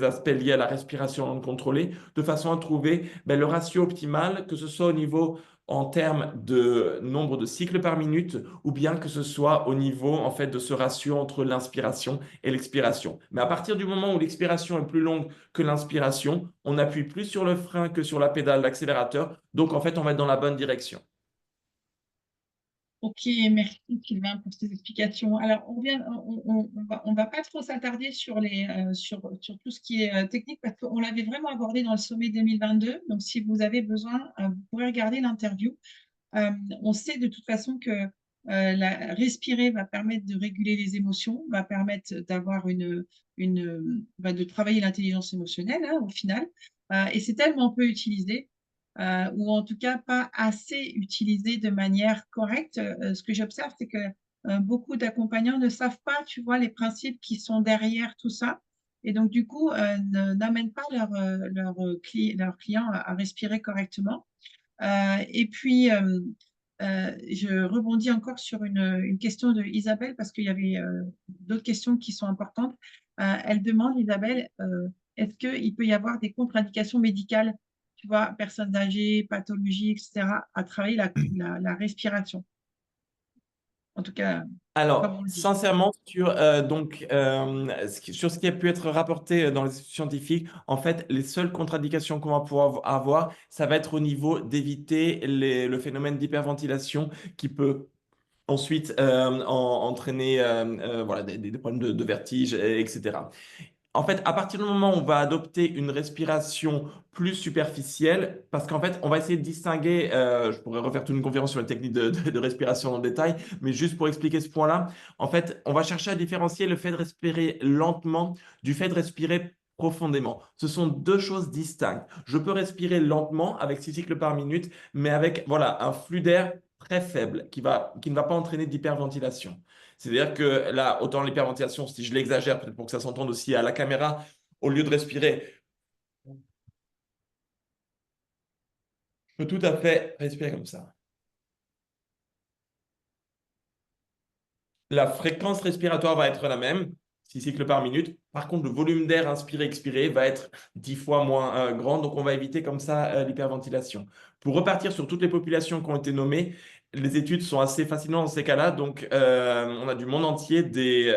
aspects liés à la respiration non contrôlée de façon à trouver ben, le ratio optimal, que ce soit au niveau en termes de nombre de cycles par minute ou bien que ce soit au niveau en fait de ce ratio entre l'inspiration et l'expiration. Mais à partir du moment où l'expiration est plus longue que l'inspiration, on appuie plus sur le frein que sur la pédale d'accélérateur. Donc en fait, on va être dans la bonne direction. Ok, merci Sylvain pour ces explications. Alors, on va pas trop s'attarder sur sur tout ce qui est technique parce qu'on l'avait vraiment abordé dans le sommet 2022. Donc, si vous avez besoin, vous pourrez regarder l'interview. Euh, on sait de toute façon que respirer va permettre de réguler les émotions, va permettre d'avoir de travailler l'intelligence émotionnelle, hein, au final. Et c'est tellement peu utilisé, ou en tout cas pas assez utilisé de manière correcte. Ce que j'observe, c'est que beaucoup d'accompagnants ne savent pas, tu vois, les principes qui sont derrière tout ça. Et donc, du coup, n'amènent pas leurs clients à respirer correctement. Et puis, je rebondis encore sur une question de Isabelle parce qu'il y avait d'autres questions qui sont importantes. Elle demande, Isabelle, est-ce qu'il peut y avoir des contre-indications médicales, tu vois, personnes âgées, pathologies, etc., à travailler la respiration? En tout cas, comme Alors, on le dit. sincèrement, sur ce qui a pu être rapporté dans les études scientifiques, en fait, les seules contre-indications qu'on va pouvoir avoir, ça va être au niveau d'éviter le phénomène d'hyperventilation qui peut ensuite entraîner voilà, des problèmes de vertige, etc. En fait, à partir du moment où on va adopter une respiration plus superficielle, parce qu'en fait, on va essayer de distinguer, je pourrais refaire toute une conférence sur la technique de respiration dans le détail, mais juste pour expliquer ce point-là, en fait, on va chercher à différencier le fait de respirer lentement du fait de respirer profondément. Ce sont deux choses distinctes. Je peux respirer lentement avec 6 cycles par minute, mais avec voilà, un flux d'air très faible qui ne va pas entraîner d'hyperventilation. C'est-à-dire que là, autant l'hyperventilation, si je l'exagère, peut-être pour que ça s'entende aussi à la caméra, au lieu de respirer, je peux tout à fait respirer comme ça. La fréquence respiratoire va être la même, 6 cycles par minute. Par contre, le volume d'air inspiré-expiré va être 10 fois moins grand. Donc, on va éviter comme ça l'hyperventilation. Pour repartir sur toutes les populations qui ont été nommées, les études sont assez fascinantes dans ces cas-là. Donc, on a du monde entier des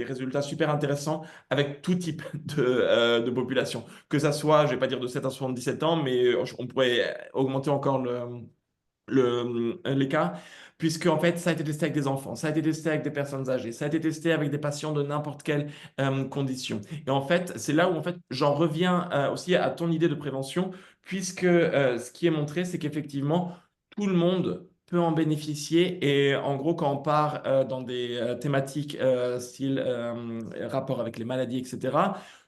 résultats super intéressants avec tout type de population. Que ça soit, je ne vais pas dire de 7 à 77 ans, mais on pourrait augmenter encore les cas, puisque en fait, ça a été testé avec des enfants, ça a été testé avec des personnes âgées, ça a été testé avec des patients de n'importe quelle condition. Et en fait, c'est là où en fait, j'en reviens aussi à ton idée de prévention, puisque ce qui est montré, c'est qu'effectivement, tout le monde peut en bénéficier. Et en gros, quand on part dans des thématiques style rapport avec les maladies, etc.,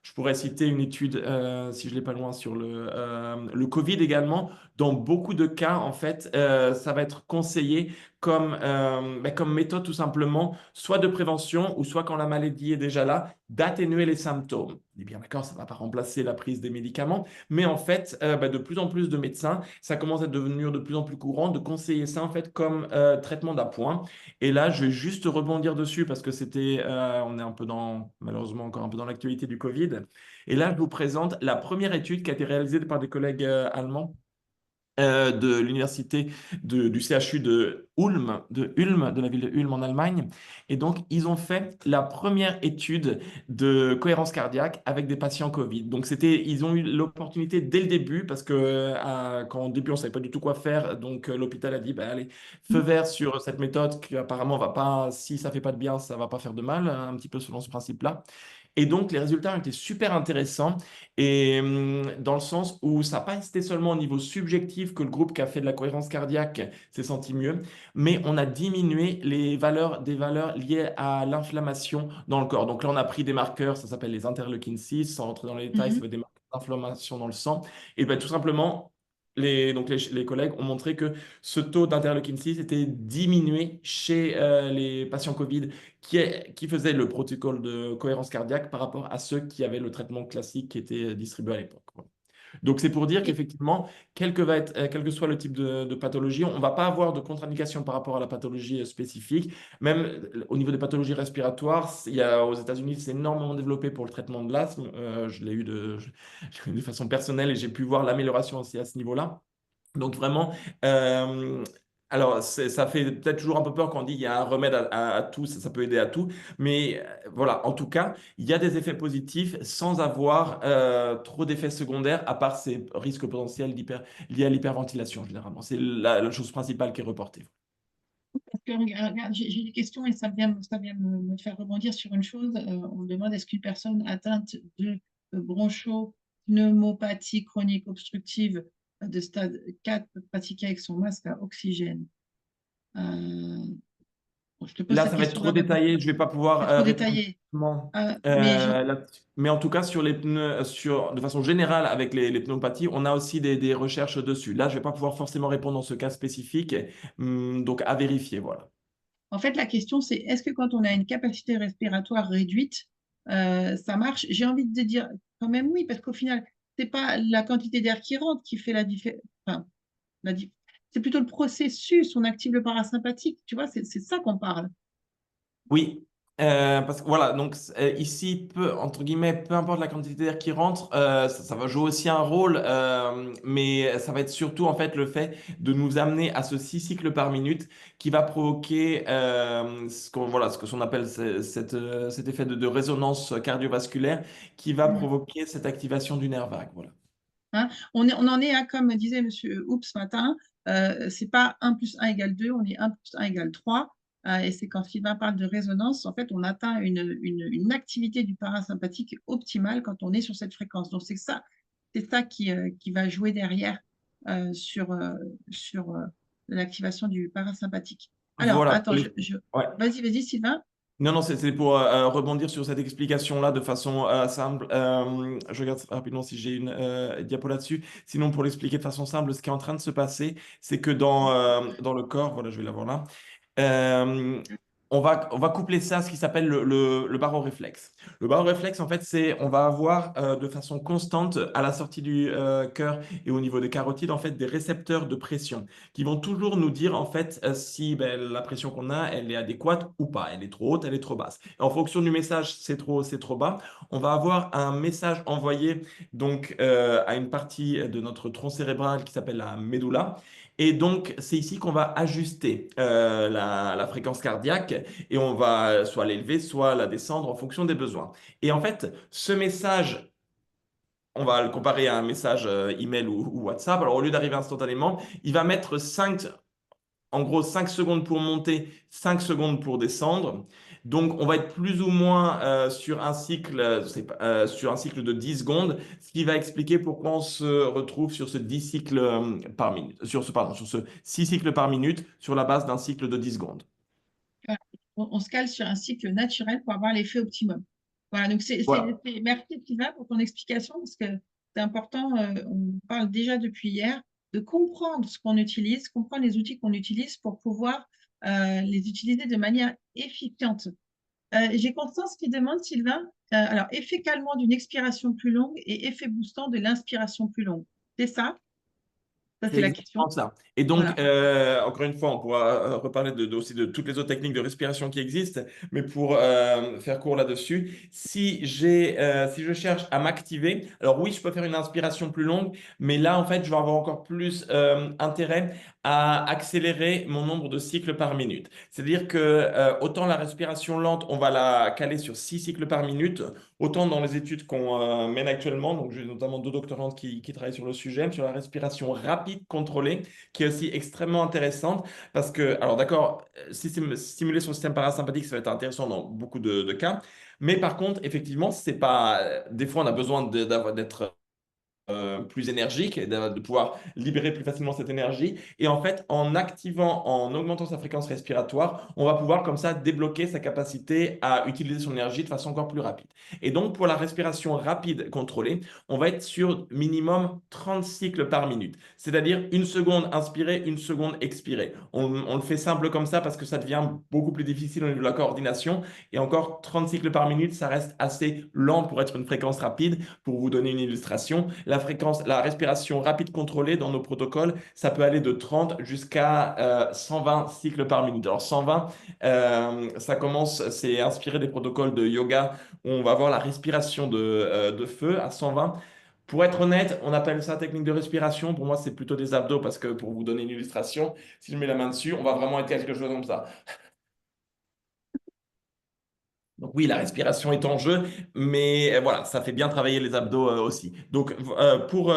je pourrais citer une étude, si je ne l'ai pas loin, sur le Covid également. Dans beaucoup de cas, en fait, ça va être conseillé comme méthode tout simplement, soit de prévention ou soit quand la maladie est déjà là, d'atténuer les symptômes. On est bien d'accord, ça ne va pas remplacer la prise des médicaments, mais en fait, de plus en plus de médecins, ça commence à devenir de plus en plus courant de conseiller ça en fait comme traitement d'appoint. Et là, je vais juste rebondir dessus parce que on est un peu malheureusement encore un peu dans l'actualité du Covid. Et là, je vous présente la première étude qui a été réalisée par des collègues allemands de l'université du CHU de la ville de Ulm en Allemagne. Et donc, ils ont fait la première étude de cohérence cardiaque avec des patients Covid. Donc, ils ont eu l'opportunité dès le début, parce que quand au début, on ne savait pas du tout quoi faire. Donc, l'hôpital a dit, bah, allez, feu vert sur cette méthode qui apparemment va pas, si ça fait pas de bien, ça va pas faire de mal, un petit peu selon ce principe-là. Et donc, les résultats ont été super intéressants et dans le sens où ça n'a pas été seulement au niveau subjectif que le groupe qui a fait de la cohérence cardiaque s'est senti mieux, mais on a diminué des valeurs liées à l'inflammation dans le corps. Donc là, on a pris des marqueurs, ça s'appelle les interleukines 6, sans rentrer dans les détails, ça Mhm. veut dire des marqueurs d'inflammation dans le sang. Et bien, tout simplement, les collègues ont montré que ce taux d'interleukine 6 était diminué chez les patients Covid qui faisaient le protocole de cohérence cardiaque par rapport à ceux qui avaient le traitement classique qui était distribué à l'époque. Voilà. Donc, c'est pour dire Et qu'effectivement, quel que soit le type de pathologie, on ne va pas avoir de contre-indication par rapport à la pathologie spécifique. Même au niveau des pathologies respiratoires, aux États-Unis, c'est énormément développé pour le traitement de l'asthme. Je l'ai eu de façon personnelle et j'ai pu voir l'amélioration aussi à ce niveau-là. Donc vraiment, euh, alors ça fait peut-être toujours un peu peur quand on dit il y a un remède à tout, ça peut aider à tout, mais voilà, en tout cas, il y a des effets positifs sans avoir trop d'effets secondaires, à part ces risques potentiels liés à l'hyperventilation, généralement. C'est la chose principale qui est reportée. parce que, regarde, j'ai des questions et ça vient me faire rebondir sur une chose. On me demande est-ce qu'une personne atteinte de bronchopneumopathie chronique obstructive de stade 4 peut pratiquer avec son masque à oxygène? Euh, bon, je te pose Là, cette ça va être trop question-là d'abord. détaillé, je ne vais pas pouvoir C'est trop répondre détaillé. directement, Mais je, là-dessus. Mais en tout cas, sur les pneus, de façon générale, avec les pneumopathies, on a aussi des recherches dessus. Là, je ne vais pas pouvoir forcément répondre dans ce cas spécifique, donc à vérifier, voilà. En fait, la question, c'est est-ce que quand on a une capacité respiratoire réduite, ça marche? J'ai envie de dire quand même oui, parce qu'au final, c'est pas la quantité d'air qui rentre qui fait la différence. Enfin, c'est plutôt le processus, on active le parasympathique, tu vois, c'est ça qu'on parle. Oui, parce que voilà, donc ici, entre guillemets, peu importe la quantité d'air qui rentre, ça va jouer aussi un rôle, mais ça va être surtout en fait le fait de nous amener à ce 6 cycles par minute qui va provoquer ce que l'on appelle cet effet de résonance cardiovasculaire qui va Mhm. provoquer cette activation du nerf vague. Voilà. Hein, on en est à, comme disait Monsieur Oups ce matin, c'est pas un plus un égale 2, on est un plus un égale 3. Et c'est quand Sylvain parle de résonance, en fait, on atteint une activité du parasympathique optimale quand on est sur cette fréquence. Donc, c'est ça qui va jouer derrière sur l'activation du parasympathique. Alors, Voilà. attends, Ouais. vas-y, Sylvain. Non, non, c'est pour rebondir sur cette explication-là de façon simple. Je regarde rapidement si j'ai une diapo là-dessus. Sinon, pour l'expliquer de façon simple, ce qui est en train de se passer, c'est que dans le corps, voilà, je vais l'avoir là, euh, on va coupler ça à ce qui s'appelle le baroréflexe. Le baroréflexe, en fait, on va avoir de façon constante à la sortie du cœur et au niveau des carotides, en fait, des récepteurs de pression qui vont toujours nous dire, en fait, si ben, la pression qu'on a, elle est adéquate ou pas. Elle est trop haute, elle est trop basse. Et en fonction du message, c'est trop bas, on va avoir un message envoyé donc à une partie de notre tronc cérébral qui s'appelle la médula. Et donc, c'est ici qu'on va ajuster la fréquence cardiaque et on va soit l'élever, soit la descendre en fonction des besoins. Et en fait, ce message, on va le comparer à un message email ou WhatsApp. Alors, au lieu d'arriver instantanément, il va mettre en gros 5 secondes pour monter, 5 secondes pour descendre. Donc, on va être plus ou moins sur un cycle de 10 secondes, ce qui va expliquer pourquoi on se retrouve sur ce 10 cycles par minute, sur ce 6 cycles par minute, sur la base d'un cycle de 10 secondes. Voilà. On se cale sur un cycle naturel pour avoir l'effet optimum. Voilà, donc Voilà. merci Sylvain pour ton explication parce que c'est important, on parle déjà depuis hier de comprendre ce qu'on utilise, comprendre les outils qu'on utilise pour pouvoir les utiliser de manière efficiente. J'ai Constance qui demande, Sylvain, alors effet calmant d'une expiration plus longue et effet boostant de l'inspiration plus longue. C'est ça? Ça, C'est c'est la exactement question. ça. Et donc, Voilà. encore une fois, on pourra reparler aussi de toutes les autres techniques de respiration qui existent, mais pour faire court là-dessus, si je cherche à m'activer, alors oui, je peux faire une inspiration plus longue, mais là, en fait, je vais avoir encore plus intérêt à accélérer mon nombre de cycles par minute. C'est-à-dire que autant la respiration lente, on va la caler sur 6 cycles par minute, autant dans les études qu'on mène actuellement. Donc, j'ai notamment deux doctorantes qui travaillent sur le sujet, sur la respiration rapide contrôlée, qui est aussi extrêmement intéressante parce que, alors d'accord, stimuler son système parasympathique, ça va être intéressant dans beaucoup de cas. Mais par contre, effectivement, c'est pas. Des fois, on a besoin d'être plus énergique et de pouvoir libérer plus facilement cette énergie. Et en fait, en activant, en augmentant sa fréquence respiratoire, on va pouvoir comme ça débloquer sa capacité à utiliser son énergie de façon encore plus rapide. Et donc, pour la respiration rapide contrôlée, on va être sur minimum 30 cycles par minute. C'est-à-dire une seconde inspirée, une seconde expirée. On le fait simple comme ça parce que ça devient beaucoup plus difficile au niveau de la coordination. Et encore 30 cycles par minute, ça reste assez lent pour être une fréquence rapide. Pour vous donner une illustration, la respiration rapide contrôlée dans nos protocoles, ça peut aller de 30 jusqu'à 120 cycles par minute. Alors 120, ça commence, c'est inspiré des protocoles de yoga où on va avoir la respiration de feu à 120. Pour être honnête, on appelle ça technique de respiration. Pour moi, c'est plutôt des abdos parce que pour vous donner une illustration, si je mets la main dessus, on va vraiment être quelque chose comme ça. Donc oui, la respiration est en jeu, mais voilà, ça fait bien travailler les abdos aussi. Donc pour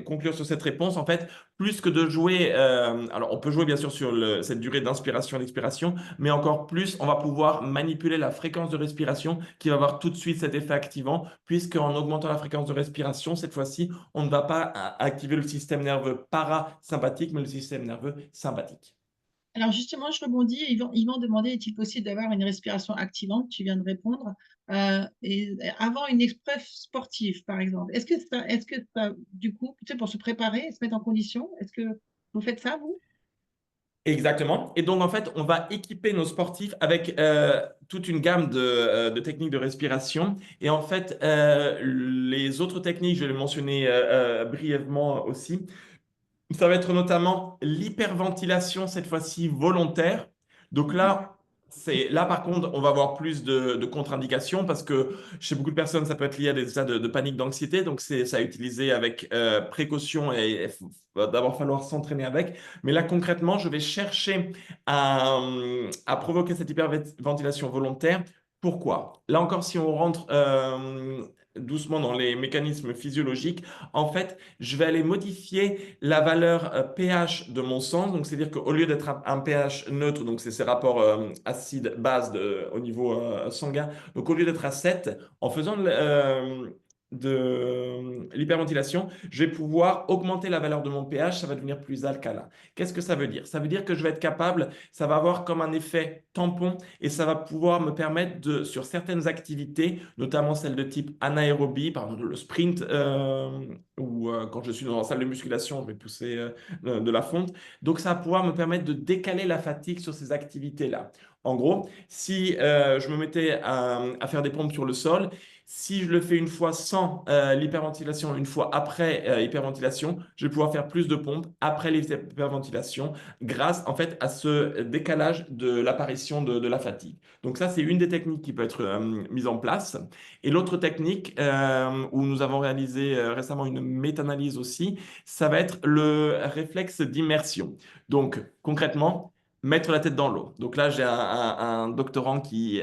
conclure sur cette réponse, en fait, plus que de jouer, alors on peut jouer bien sûr sur cette durée d'inspiration et d'expiration, mais encore plus, on va pouvoir manipuler la fréquence de respiration qui va avoir tout de suite cet effet activant, puisque en augmentant la fréquence de respiration, cette fois-ci, on ne va pas activer le système nerveux parasympathique, mais le système nerveux sympathique. Alors justement, je rebondis. Ils vont demander, est-il possible d'avoir une respiration activante? Tu viens de répondre. Avant une épreuve sportive, par exemple. Du coup, tu sais, pour se préparer, se mettre en condition, est-ce que vous faites ça, vous? Exactement. Et donc, en fait, on va équiper nos sportifs avec toute une gamme de techniques de respiration. Et en fait, les autres techniques, je vais les mentionner brièvement aussi. Ça va être notamment l'hyperventilation, cette fois-ci volontaire. Donc Mhm. là par contre, on va avoir plus de contre-indications parce que chez beaucoup de personnes, ça peut être lié à des états de panique, d'anxiété. Donc, c'est ça à utiliser avec précaution et il va d'abord falloir s'entraîner avec. Mais là, concrètement, je vais chercher à provoquer cette hyperventilation volontaire. Pourquoi? Là encore, si on rentre doucement dans les mécanismes physiologiques, en fait, je vais aller modifier la valeur pH de mon sang. Donc, c'est-à-dire qu'au lieu d'être un pH neutre, donc c'est ces rapports acide-base au niveau sanguin, donc au lieu d'être à 7, en faisant de l'hyperventilation, je vais pouvoir augmenter la valeur de mon pH, ça va devenir plus alcalin. Qu'est-ce que ça veut dire? Ça veut dire que je vais être capable, ça va avoir comme un effet tampon et ça va pouvoir me permettre de, sur certaines activités, notamment celles de type anaérobie, par exemple le sprint, ou quand je suis dans la salle de musculation, je vais pousser de la fonte. Donc, ça va pouvoir me permettre de décaler la fatigue sur ces activités-là. En gros, si je me mettais à faire des pompes sur le sol, si je le fais une fois sans l'hyperventilation, une fois après hyperventilation, je vais pouvoir faire plus de pompes après l'hyperventilation grâce en fait à ce décalage de l'apparition de la fatigue. Donc ça, c'est une des techniques qui peut être mise en place. Et l'autre technique où nous avons réalisé récemment une méta-analyse aussi, ça va être le réflexe d'immersion. Donc concrètement, mettre la tête dans l'eau. Donc là, j'ai un doctorant qui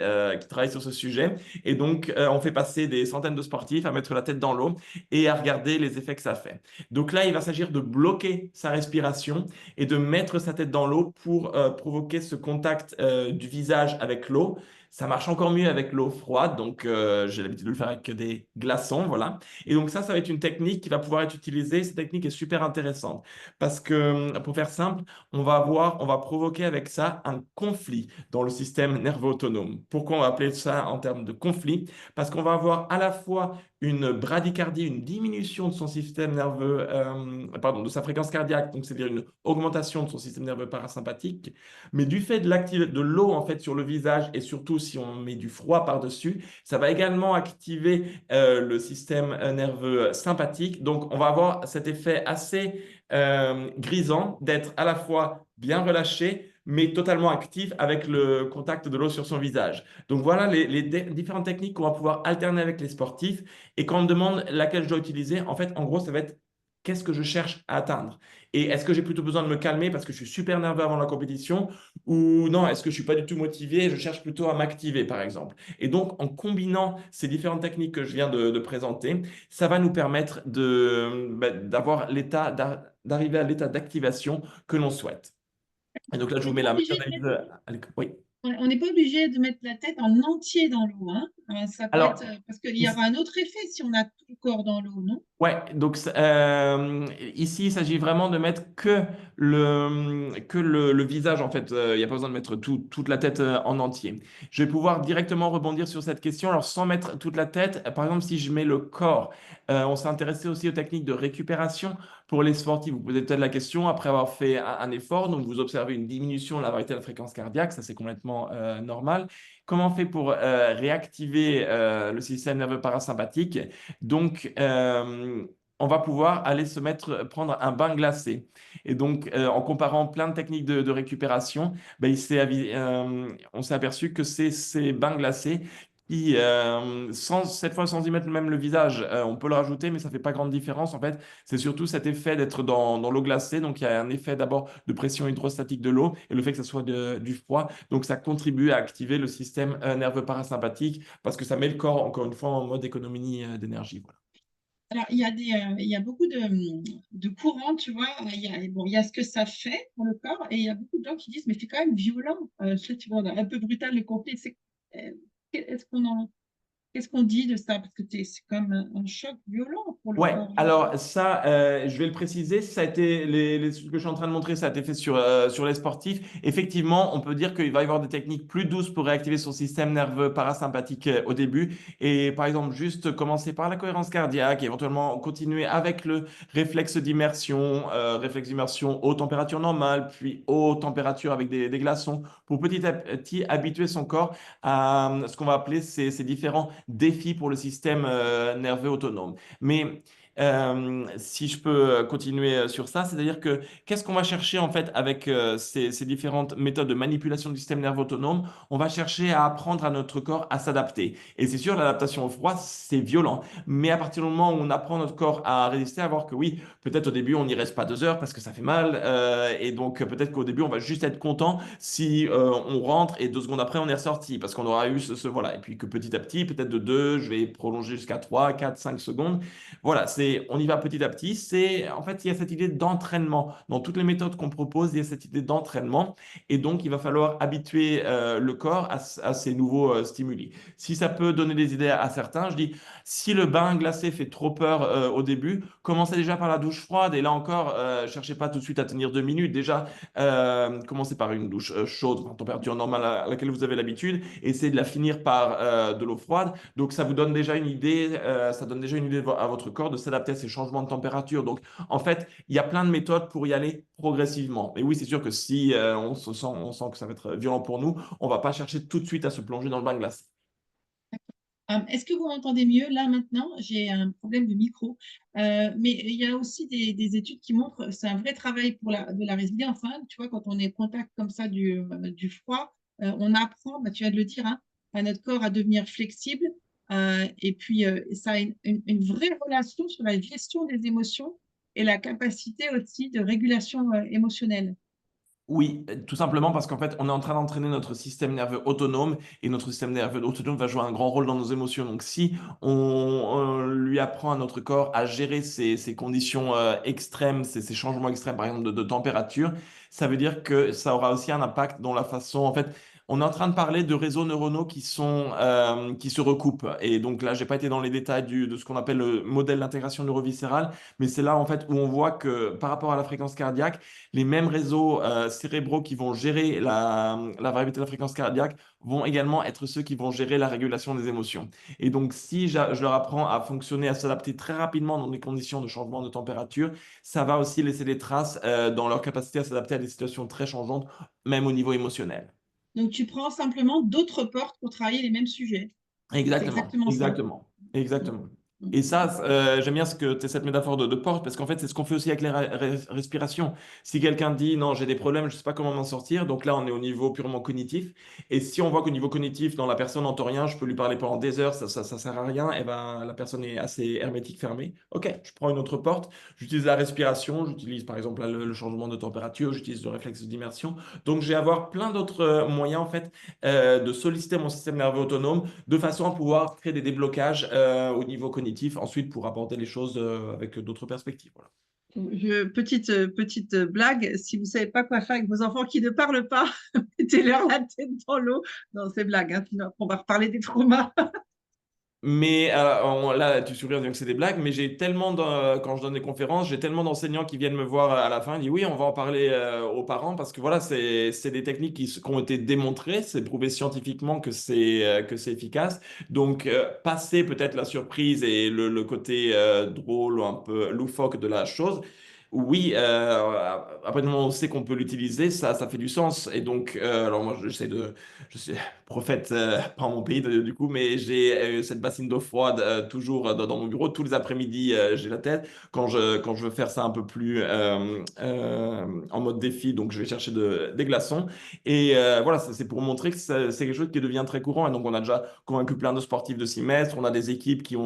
travaille sur ce sujet. Et donc, on fait passer des centaines de sportifs à mettre la tête dans l'eau et à regarder les effets que ça fait. Donc là, il va s'agir de bloquer sa respiration et de mettre sa tête dans l'eau pour provoquer ce contact du visage avec l'eau. Ça marche encore mieux avec l'eau froide, donc j'ai l'habitude de le faire avec des glaçons, voilà. Et donc ça va être une technique qui va pouvoir être utilisée. Cette technique est super intéressante parce que, pour faire simple, on va provoquer avec ça un conflit dans le système nerveux autonome. Pourquoi on va appeler ça en termes de conflit? Parce qu'on va avoir à la fois une bradycardie, une diminution de son système nerveux, pardon, de sa fréquence cardiaque, donc c'est-à-dire une augmentation de son système nerveux parasympathique, mais du fait de l'eau en fait sur le visage et surtout si on met du froid par-dessus, ça va également activer le système nerveux sympathique. Donc on va avoir cet effet assez grisant d'être à la fois bien relâché, mais totalement actif avec le contact de l'eau sur son visage. Donc voilà les différentes techniques qu'on va pouvoir alterner avec les sportifs. Et quand on me demande laquelle je dois utiliser, en fait, en gros, ça va être qu'est-ce que je cherche à atteindre? Et est-ce que j'ai plutôt besoin de me calmer parce que je suis super nerveux avant la compétition ou non, est-ce que je suis pas du tout motivé et je cherche plutôt à m'activer, par exemple? Et donc, en combinant ces différentes techniques que je viens de présenter, ça va nous permettre d'avoir d'arriver à l'état d'activation que l'on souhaite. Et donc là, On je vous n'est mets pas la obligé méthode de mettre, à l'écran. Oui. on n'est pas obligé de mettre la tête en entier dans l'eau, hein. Ça peut être, Alors, parce qu'il y aura un autre effet si on a tout le corps dans l'eau, non? ouais, donc ici, il s'agit vraiment de mettre le visage, en fait. Il n'y a pas besoin de mettre toute la tête en entier. Je vais pouvoir directement rebondir sur cette question. Alors, sans mettre toute la tête, par exemple, si je mets le corps, on s'est intéressé aussi aux techniques de récupération pour les sportifs. Vous posez peut-être la question, après avoir fait un effort, donc vous observez une diminution de la variété de la fréquence cardiaque, ça c'est complètement normal. Comment on fait pour réactiver le système nerveux parasympathique? Donc, on va pouvoir aller prendre un bain glacé. Et donc, en comparant plein de techniques de récupération, ben, on s'est aperçu que c'est ces bains glacés qui, cette fois sans y mettre même le visage, on peut le rajouter, mais ça fait pas grande différence. En fait, c'est surtout cet effet d'être dans l'eau glacée. Donc, il y a un effet d'abord de pression hydrostatique de l'eau et le fait que ça soit du froid. Donc, ça contribue à activer le système nerveux parasympathique parce que ça met le corps, encore une fois, en mode économie d'énergie. Voilà. Alors, il y a beaucoup de courants, tu vois. Bon, il y a ce que ça fait pour le corps et il y a beaucoup de gens qui disent, mais c'est quand même violent. Tu vois, un peu brutal le conflit. Euh, est-ce qu'on en, qu'est-ce qu'on dit de ça? Parce que c'est comme un choc violent pour le Ouais, corps. alors ça, je vais le préciser, ça a été ce que je suis en train de montrer, ça a été fait sur les sportifs. Effectivement, on peut dire qu'il va y avoir des techniques plus douces pour réactiver son système nerveux parasympathique au début. Et par exemple, juste commencer par la cohérence cardiaque, éventuellement continuer avec le réflexe d'immersion haute température normale, puis haute température avec des glaçons, pour petit à petit habituer son corps à ce qu'on va appeler ces différents défis pour le système nerveux autonome. Mais si je peux continuer sur ça, c'est-à-dire que qu'est-ce qu'on va chercher en fait avec ces différentes méthodes de manipulation du système nerveux autonome? On va chercher à apprendre à notre corps à s'adapter. Et c'est sûr, l'adaptation au froid, c'est violent. Mais à partir du moment où on apprend notre corps à résister, à voir que oui, peut-être au début, on n'y reste pas 2 heures parce que ça fait mal. Et donc peut-être qu'au début, on va juste être content si on rentre et 2 secondes après, on est ressorti parce qu'on aura eu voilà. Et puis que petit à petit, peut-être de 2, je vais prolonger jusqu'à 3, 4, 5 secondes. Voilà, on y va petit à petit. En fait, il y a cette idée d'entraînement. Dans toutes les méthodes qu'on propose, il y a cette idée d'entraînement. Et donc, il va falloir habituer le corps à ces nouveaux stimuli. Si ça peut donner des idées à certains, je dis, si le bain glacé fait trop peur au début, commencez déjà par la douche froide. Et là encore, cherchez pas tout de suite à tenir 2 minutes. Déjà, commencez par une douche chaude, en température normale à laquelle vous avez l'habitude. Essayez de la finir par de l'eau froide. Donc, ça vous donne déjà une idée, ça donne déjà une idée à votre corps de s'adapter à ces changements de température. Donc, en fait, il y a plein de méthodes pour y aller progressivement. Mais oui, c'est sûr que si on sent que ça va être violent pour nous, on va pas chercher tout de suite à se plonger dans le bain de glace. Est-ce que vous m'entendez mieux là maintenant? J'ai un problème de micro. Mais il y a aussi des études qui montrent, c'est un vrai travail pour de la résilience, hein. Tu vois, quand on est au contact comme ça du froid, on apprend, bah, tu viens de le dire, hein, à notre corps à devenir flexible. Et puis, ça a une vraie relation sur la gestion des émotions et la capacité aussi de régulation émotionnelle. Oui, tout simplement parce qu'en fait, on est en train d'entraîner notre système nerveux autonome et notre système nerveux autonome va jouer un grand rôle dans nos émotions. Donc, si on lui apprend à notre corps à gérer ces conditions extrêmes, ces changements extrêmes, par exemple de température, ça veut dire que ça aura aussi un impact dans la façon, en fait, on est en train de parler de réseaux neuronaux qui se recoupent. Et donc là, j'ai pas été dans les détails de ce qu'on appelle le modèle d'intégration neuroviscérale, mais c'est là, en fait, où on voit que par rapport à la fréquence cardiaque, les mêmes réseaux cérébraux qui vont gérer la variabilité de la fréquence cardiaque vont également être ceux qui vont gérer la régulation des émotions. Et donc, si je leur apprends à fonctionner, à s'adapter très rapidement dans des conditions de changement de température, ça va aussi laisser des traces dans leur capacité à s'adapter à des situations très changeantes, même au niveau émotionnel. Donc, tu prends simplement d'autres portes pour travailler les mêmes sujets. C'est Exactement, exactement ça. exactement, exactement. Mm. Et ça, j'aime bien cette métaphore de porte, parce qu'en fait, c'est ce qu'on fait aussi avec les respirations. Si quelqu'un dit, non, j'ai des problèmes, je ne sais pas comment m'en sortir, donc là, on est au niveau purement cognitif. Et si on voit qu'au niveau cognitif, non, la personne n'entend rien, je peux lui parler pendant des heures, ça sert à rien, et ben, la personne est assez hermétique, fermée. OK, je prends une autre porte, j'utilise la respiration, j'utilise par exemple là, le changement de température, j'utilise le réflexe d'immersion. Donc, je vais avoir plein d'autres moyens, en fait, de solliciter mon système nerveux autonome de façon à pouvoir créer des déblocages au niveau cognitif, ensuite pour aborder les choses avec d'autres perspectives. Voilà. Petite blague, si vous ne savez pas quoi faire avec vos enfants qui ne parlent pas, mettez-leur la tête dans l'eau. Non, c'est blague, hein, sinon on va reparler des traumas. Mais là, tu souviens bien que c'est des blagues, mais j'ai tellement, quand je donne des conférences, j'ai tellement d'enseignants qui viennent me voir à la fin, ils disent oui, on va en parler aux parents parce que voilà, c'est des techniques qui ont été démontrées, c'est prouvé scientifiquement que c'est efficace. Donc, passer peut-être la surprise et le côté drôle ou un peu loufoque de la chose. Oui, à partir du moment où on sait qu'on peut l'utiliser, ça fait du sens. Et donc, alors moi, je suis prophète, pas en mon pays du coup, mais j'ai cette bassine d'eau froide toujours dans mon bureau. Tous les après-midi, j'ai la tête. Quand je veux faire ça un peu plus en mode défi, donc je vais chercher des glaçons. Et voilà, c'est pour montrer que c'est quelque chose qui devient très courant. Et donc, on a déjà convaincu plein de sportifs de s'y mettre. On a des équipes qui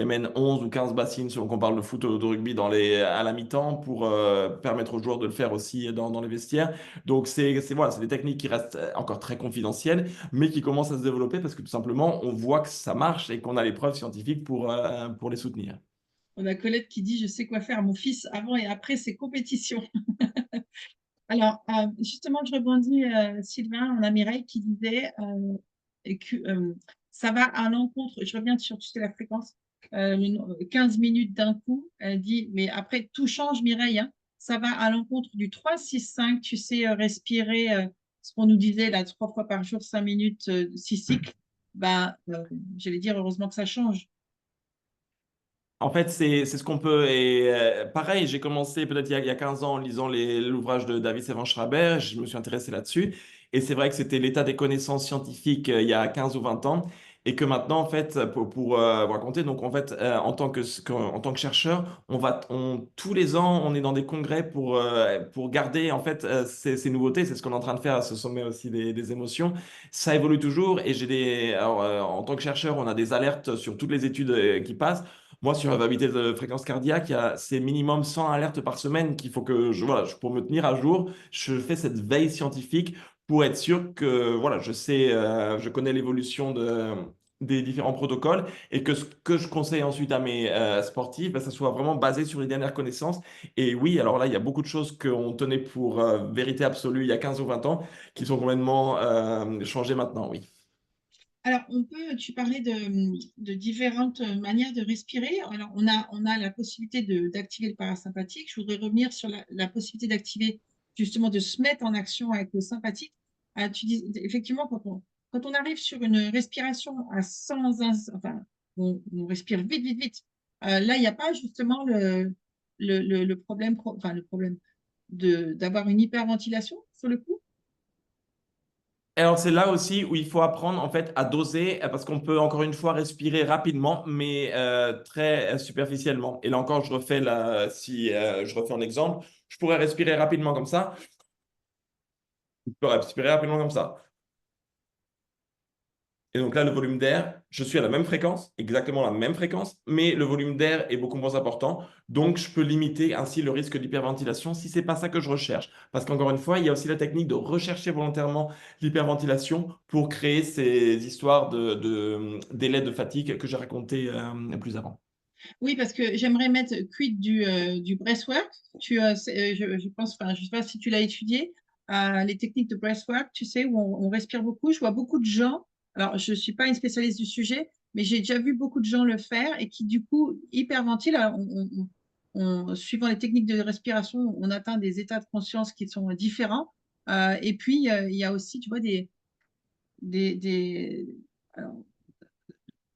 amènent 11 ou 15 bassines, selon qu'on parle de foot ou de rugby, à la mi-temps pour permettre aux joueurs de le faire aussi dans les vestiaires. Donc, voilà, c'est des techniques qui restent encore très confidentielles mais qui commence à se développer parce que tout simplement, on voit que ça marche et qu'on a les preuves scientifiques pour les soutenir. On a Colette qui dit, je sais quoi faire à mon fils avant et après ses compétitions. Alors, justement, je rebondis, Sylvain, on a Mireille qui disait que ça va à l'encontre, je reviens sur tu sais, la fréquence, 15 minutes d'un coup, elle dit, mais après, tout change, Mireille, hein, ça va à l'encontre du 3-6-5, tu sais, respirer, ce qu'on nous disait là, 3 fois par jour, 5 minutes, 6 cycles, ben, j'allais dire, heureusement que ça change. En fait, c'est ce qu'on peut. Et pareil, j'ai commencé peut-être il y a 15 ans en lisant l'ouvrage de David Sevan-Schreiber. Je me suis intéressé là-dessus. Et c'est vrai que c'était l'état des connaissances scientifiques il y a 15 ou 20 ans. Et que maintenant, en fait, pour vous raconter, donc en fait, en tant que chercheur, tous les ans, on est dans des congrès pour garder en fait ces nouveautés. C'est ce qu'on est en train de faire à ce sommet aussi des émotions. Ça évolue toujours. Et alors, en tant que chercheur, on a des alertes sur toutes les études qui passent. Moi, sur la variabilité de fréquence cardiaque, c'est minimum 100 alertes par semaine qu'il faut que pour me tenir à jour, je fais cette veille scientifique pour être sûr que voilà, je connais l'évolution des différents protocoles et que ce que je conseille ensuite à mes sportifs, ben, ça soit vraiment basé sur les dernières connaissances. Et oui, alors là, il y a beaucoup de choses qu'on tenait pour vérité absolue il y a 15 ou 20 ans qui sont complètement changées maintenant, oui. Alors, tu parlais de différentes manières de respirer. Alors, on a la possibilité d'activer le parasympathique. Je voudrais revenir sur la possibilité d'activer, justement, de se mettre en action avec le sympathique. Tu dis, effectivement, quand on arrive sur une respiration à 100, enfin, on respire vite, vite, vite. Là, il n'y a pas justement le problème, enfin, le problème d'avoir une hyperventilation sur le coup. Alors, c'est là aussi où il faut apprendre en fait à doser parce qu'on peut encore une fois respirer rapidement, mais très superficiellement. Et là encore, si je refais un exemple, je pourrais respirer rapidement comme ça. Je peux respirer rapidement comme ça. Et donc là, le volume d'air, je suis à la même fréquence, exactement la même fréquence, mais le volume d'air est beaucoup moins important. Donc, je peux limiter ainsi le risque d'hyperventilation si c'est pas ça que je recherche. Parce qu'encore une fois, il y a aussi la technique de rechercher volontairement l'hyperventilation pour créer ces histoires délais de fatigue que j'ai raconté plus avant. Oui, parce que j'aimerais mettre quid du breathwork. Je pense, enfin, je ne sais pas si tu l'as étudié, les techniques de breathwork, tu sais, où on respire beaucoup. Je vois beaucoup de gens, alors je ne suis pas une spécialiste du sujet, mais j'ai déjà vu beaucoup de gens le faire et qui, du coup, hyperventilent. Alors, suivant les techniques de respiration, on atteint des états de conscience qui sont différents. Et puis, il y a aussi, tu vois, des, alors,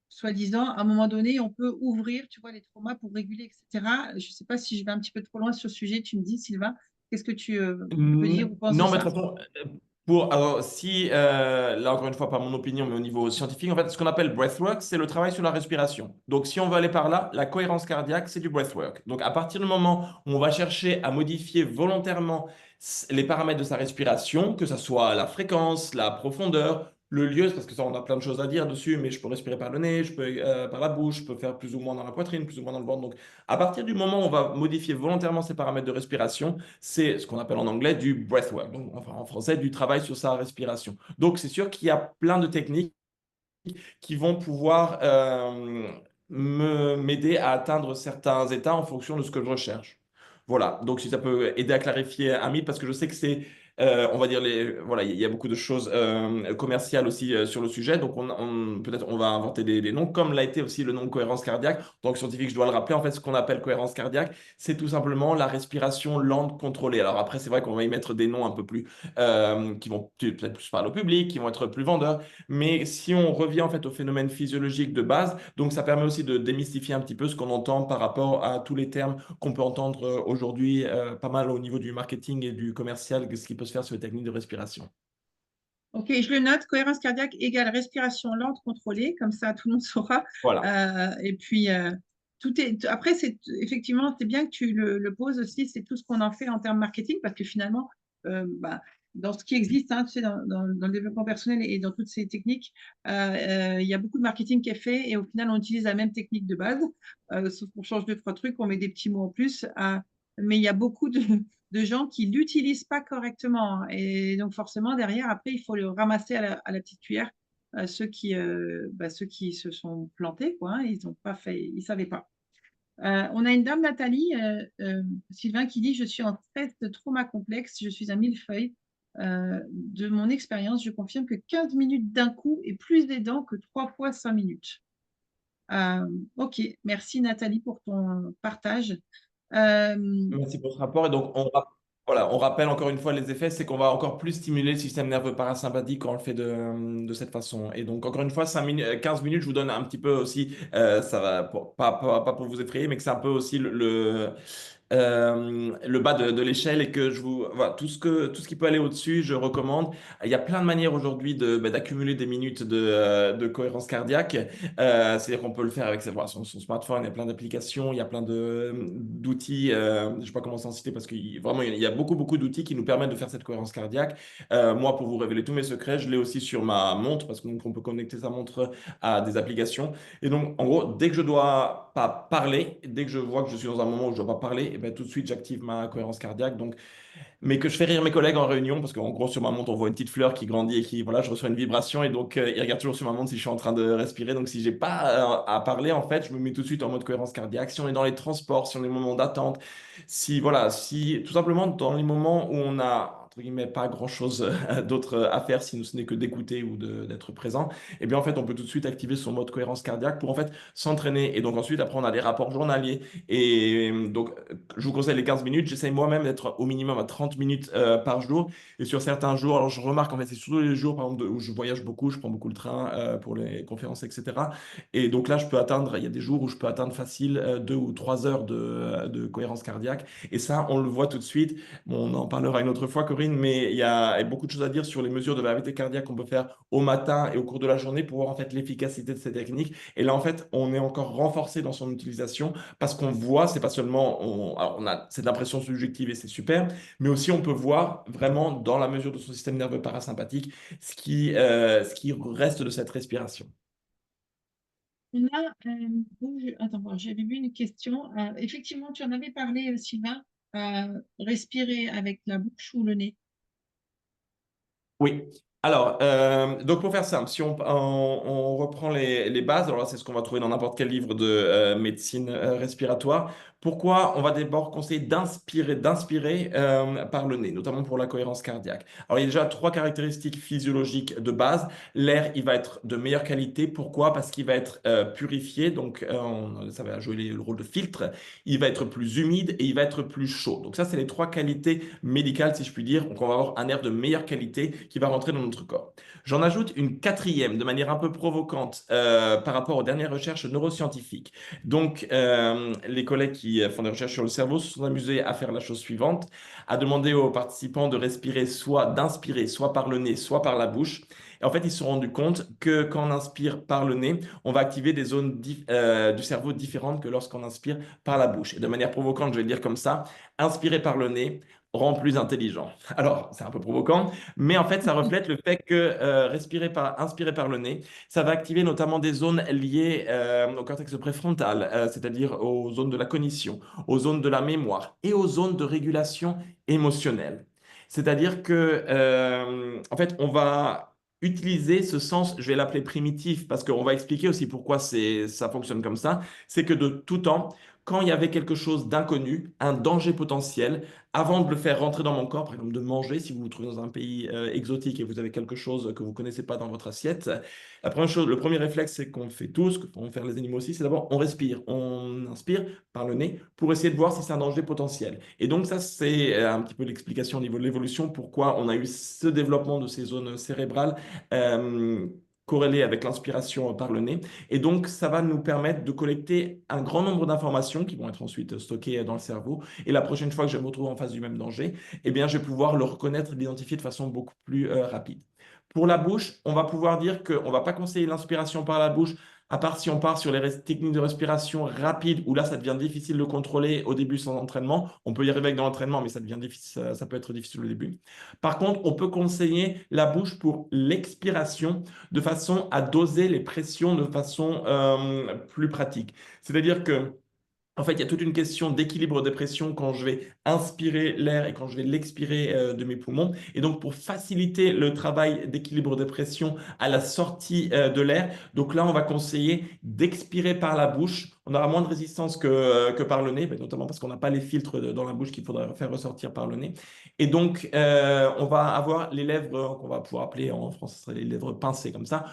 soi-disant, à un moment donné, on peut ouvrir, tu vois, les traumas pour réguler, etc. Je ne sais pas si je vais un petit peu trop loin sur ce sujet. Tu me dis, Sylvain, qu'est-ce que tu peux dire ou penses de Non, mais de ça? toute façon, Alors, si, là encore une fois, pas mon opinion, mais au niveau scientifique, en fait, ce qu'on appelle breathwork, c'est le travail sur la respiration. Donc, si on veut aller par là, la cohérence cardiaque, c'est du breathwork. Donc, à partir du moment où on va chercher à modifier volontairement les paramètres de sa respiration, que ce soit la fréquence, la profondeur, le lieu, parce que ça, on a plein de choses à dire dessus, mais je peux respirer par le nez, je peux par la bouche, je peux faire plus ou moins dans la poitrine, plus ou moins dans le ventre. Donc, à partir du moment où on va modifier volontairement ces paramètres de respiration, c'est ce qu'on appelle en anglais du breathwork, donc enfin en français du travail sur sa respiration. Donc c'est sûr qu'il y a plein de techniques qui vont pouvoir m'aider à atteindre certains états en fonction de ce que je recherche. Voilà, donc si ça peut aider à clarifier Hamid, parce que je sais que c'est, on va dire, voilà, il y a beaucoup de choses commerciales aussi sur le sujet, donc peut-être on va inventer des noms, comme l'a été aussi le nom de cohérence cardiaque. Donc scientifique, je dois le rappeler, en fait, ce qu'on appelle cohérence cardiaque, c'est tout simplement la respiration lente contrôlée. Alors après, c'est vrai qu'on va y mettre des noms un peu plus, qui vont peut-être plus parler au public, qui vont être plus vendeurs, mais si on revient en fait au phénomène physiologique de base, donc ça permet aussi de démystifier un petit peu ce qu'on entend par rapport à tous les termes qu'on peut entendre aujourd'hui pas mal au niveau du marketing et du commercial, ce qui peut se faire sur les techniques de respiration. Ok, je le note, cohérence cardiaque égale respiration lente contrôlée, comme ça tout le monde saura. Voilà. Et puis, tout est, après, effectivement, c'est bien que tu le poses aussi, c'est tout ce qu'on en fait en termes marketing, parce que finalement, bah, dans ce qui existe, hein, tu sais, dans le développement personnel et dans toutes ces techniques, il y a beaucoup de marketing qui est fait et au final, on utilise la même technique de base, sauf qu'on change deux, trois trucs, on met des petits mots en plus. Mais il y a beaucoup de gens qui ne l'utilisent pas correctement, hein. Et donc, forcément, derrière, après, il faut le ramasser à la petite cuillère, ceux qui se sont plantés, quoi, hein, ils ont pas fait, ils ne savaient pas. On a une dame, Nathalie, Sylvain, qui dit: Je suis en stress de trauma complexe, je suis un millefeuille. De mon expérience, je confirme que 15 minutes d'un coup est plus aidant que 3 fois 5 minutes. Euh, ok, merci Nathalie pour ton partage. Euh, Merci pour ce rapport. Et donc, voilà, on rappelle encore une fois les effets, c'est qu'on va encore plus stimuler le système nerveux parasympathique quand on le fait de cette façon. Et donc, encore une fois, 5 minutes, 15 minutes, je vous donne un petit peu aussi, ça va pas pour vous effrayer, mais que c'est un peu aussi le bas de l'échelle et que voilà, tout ce qui peut aller au-dessus, je recommande. Il y a plein de manières aujourd'hui d'accumuler des minutes de cohérence cardiaque. C'est-à-dire qu'on peut le faire avec voilà, son smartphone, il y a plein d'applications, il y a plein d'outils, je ne sais pas comment s'en citer parce qu'il vraiment, il y a beaucoup, beaucoup d'outils qui nous permettent de faire cette cohérence cardiaque. Moi, pour vous révéler tous mes secrets, je l'ai aussi sur ma montre parce qu'on peut connecter sa montre à des applications. Et donc, en gros, dès que je dois pas parler, dès que je vois que je suis dans un moment où je dois pas parler, et ben, tout de suite, j'active ma cohérence cardiaque. Donc, mais que je fais rire mes collègues en réunion, parce qu'en gros, sur ma montre, on voit une petite fleur qui grandit et qui, voilà, je reçois une vibration, et donc, ils regardent toujours sur ma montre si je suis en train de respirer. Donc, si j'ai pas à parler, en fait, je me mets tout de suite en mode cohérence cardiaque. Si on est dans les transports, si on est dans les moments d'attente, si, voilà, si, tout simplement, dans les moments où on a, entre guillemets, pas grand-chose d'autre à faire, si ce n'est que d'écouter ou d'être présent, eh bien, en fait, on peut tout de suite activer son mode cohérence cardiaque pour, en fait, s'entraîner. Et donc, ensuite, après, on a des rapports journaliers. Et donc, je vous conseille les 15 minutes. J'essaye moi-même d'être au minimum à 30 minutes par jour. Et sur certains jours, alors je remarque, en fait, c'est surtout les jours, par exemple, où je voyage beaucoup, je prends beaucoup le train pour les conférences, etc. Et donc là, il y a des jours où je peux atteindre facile 2 ou 3 heures de cohérence cardiaque. Et ça, on le voit tout de suite. Bon, on en parlera une autre fois, Corinne, mais il y a beaucoup de choses à dire sur les mesures de gravité cardiaque qu'on peut faire au matin et au cours de la journée pour voir en fait l'efficacité de ces techniques. Et là, en fait, on est encore renforcé dans son utilisation parce qu'on voit, c'est pas seulement, alors on a cette impression subjective et c'est super, mais aussi on peut voir vraiment dans la mesure de son système nerveux parasympathique ce qui reste de cette respiration. on a, attends, bon, j'avais vu une question. Effectivement, tu en avais parlé, Sylvain, respirer avec la bouche ou le nez. Oui. Alors, donc pour faire simple, si on reprend les bases, alors là, c'est ce qu'on va trouver dans n'importe quel livre de médecine respiratoire. Pourquoi on va d'abord conseiller d'inspirer par le nez, notamment pour la cohérence cardiaque. Alors, il y a déjà 3 caractéristiques physiologiques de base. L'air, il va être de meilleure qualité. Pourquoi? Parce qu'il va être purifié, donc ça va jouer le rôle de filtre. Il va être plus humide et il va être plus chaud. Donc ça, c'est les 3 qualités médicales, si je puis dire. Donc on va avoir un air de meilleure qualité qui va rentrer dans notre notre corps. J'en ajoute une quatrième de manière un peu provocante par rapport aux dernières recherches neuroscientifiques. Donc, les collègues qui font des recherches sur le cerveau se sont amusés à faire la chose suivante, à demander aux participants de respirer d'inspirer soit par le nez, soit par la bouche. Et en fait, ils se sont rendus compte que quand on inspire par le nez, on va activer des zones du cerveau différentes que lorsqu'on inspire par la bouche. Et de manière provocante, je vais le dire comme ça, inspirer par le nez rend plus intelligent. Alors, c'est un peu provocant, mais en fait, ça reflète le fait que inspirer par le nez, ça va activer notamment des zones liées au cortex préfrontal, c'est-à-dire aux zones de la cognition, aux zones de la mémoire et aux zones de régulation émotionnelle. C'est-à-dire que, en fait, on va utiliser ce sens, je vais l'appeler primitif, parce qu'on va expliquer aussi pourquoi ça fonctionne comme ça, c'est que de tout temps, quand il y avait quelque chose d'inconnu, un danger potentiel, avant de le faire rentrer dans mon corps, par exemple de manger, si vous vous trouvez dans un pays exotique et vous avez quelque chose que vous ne connaissez pas dans votre assiette, la première chose, le premier réflexe, c'est qu'on fait tous, que font faire les animaux aussi, c'est d'abord on respire, on inspire par le nez pour essayer de voir si c'est un danger potentiel. Et donc ça, c'est un petit peu l'explication au niveau de l'évolution, pourquoi on a eu ce développement de ces zones cérébrales euh, corrélées avec l'inspiration par le nez. Et donc, ça va nous permettre de collecter un grand nombre d'informations qui vont être ensuite stockées dans le cerveau. Et la prochaine fois que je vais me retrouve en face du même danger, eh bien, je vais pouvoir le reconnaître et l'identifier de façon beaucoup plus rapide. Pour la bouche, on va pouvoir dire qu'on ne va pas conseiller l'inspiration par la bouche, à part si on part sur les techniques de respiration rapide, où là, ça devient difficile de contrôler au début sans entraînement. On peut y arriver avec dans l'entraînement, mais ça devient difficile, ça peut être difficile au début. Par contre, on peut conseiller la bouche pour l'expiration de façon à doser les pressions de façon plus pratique. C'est-à-dire que en fait, il y a toute une question d'équilibre de pression quand je vais inspirer l'air et quand je vais l'expirer de mes poumons. Et donc, pour faciliter le travail d'équilibre de pression à la sortie de l'air, donc là, on va conseiller d'expirer par la bouche. On aura moins de résistance que par le nez, notamment parce qu'on n'a pas les filtres dans la bouche qu'il faudrait faire ressortir par le nez. Et donc, on va avoir les lèvres qu'on va pouvoir appeler en français, ce serait les lèvres pincées comme ça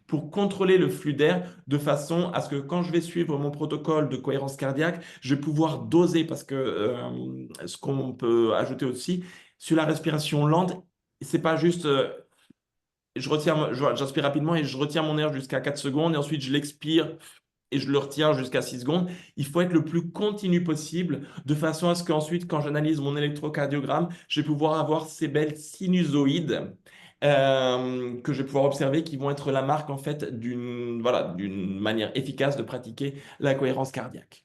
pour contrôler le flux d'air de façon à ce que quand je vais suivre mon protocole de cohérence cardiaque, je vais pouvoir doser parce que ce qu'on peut ajouter aussi sur la respiration lente, c'est pas juste j'inspire rapidement et je retiens mon air jusqu'à 4 secondes et ensuite je l'expire et je le retiens jusqu'à 6 secondes. Il faut être le plus continu possible de façon à ce qu'ensuite, quand j'analyse mon électrocardiogramme, je vais pouvoir avoir ces belles sinusoïdes que je vais pouvoir observer qui vont être la marque en fait d'une manière efficace de pratiquer la cohérence cardiaque.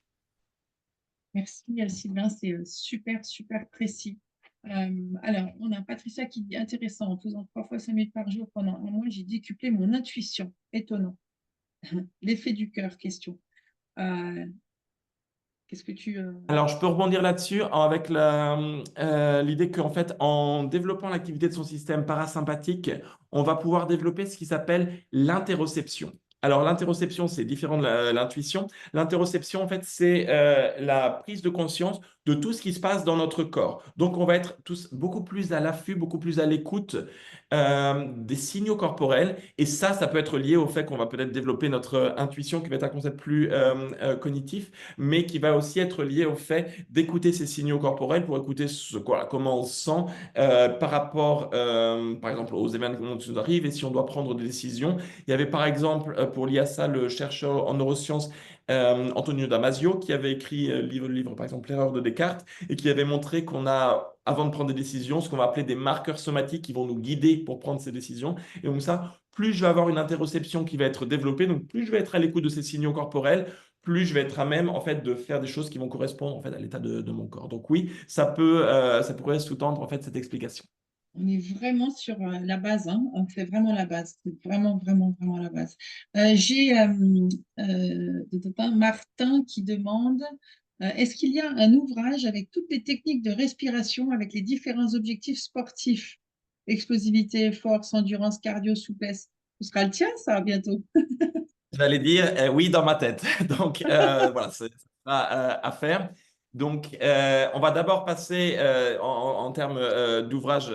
Merci Sylvain, c'est super, super précis. Alors, on a Patricia qui dit intéressant, en faisant 3 fois 5 minutes par jour pendant un mois, j'ai décuplé mon intuition. Étonnant. L'effet du cœur, question. Euh, Qu'est-ce que tu... Alors, je peux rebondir là-dessus avec l'idée qu'en fait, en développant l'activité de son système parasympathique, on va pouvoir développer ce qui s'appelle l'interoception. Alors, l'interoception, c'est différent de l'intuition. L'interoception, en fait, c'est la prise de conscience de tout ce qui se passe dans notre corps. Donc, on va être tous beaucoup plus à l'affût, beaucoup plus à l'écoute des signaux corporels. Et ça peut être lié au fait qu'on va peut-être développer notre intuition, qui va être un concept plus cognitif, mais qui va aussi être lié au fait d'écouter ces signaux corporels pour écouter comment on se sent par rapport, par exemple, aux événements qui nous arrivent et si on doit prendre des décisions. Il y avait par exemple, pour lier à ça, le chercheur en neurosciences Antonio Damasio, qui avait écrit le livre, par exemple, L'erreur de Descartes, et qui avait montré qu'on a, avant de prendre des décisions, ce qu'on va appeler des marqueurs somatiques qui vont nous guider pour prendre ces décisions. Et donc ça, plus je vais avoir une interoception qui va être développée, donc plus je vais être à l'écoute de ces signaux corporels, plus je vais être à même en fait de faire des choses qui vont correspondre en fait à l'état de mon corps. Donc oui, ça pourrait sous-tendre en fait cette explication. On est vraiment sur la base, hein. On fait vraiment la base. C'est vraiment, vraiment, vraiment la base. J'ai Martin qui demande, est-ce qu'il y a un ouvrage avec toutes les techniques de respiration avec les différents objectifs sportifs? Explosivité, force, endurance, cardio, souplesse. Ce sera le tien, ça, bientôt. J'allais dire oui dans ma tête. Donc voilà, c'est ça à faire. Donc on va d'abord passer en termes d'ouvrages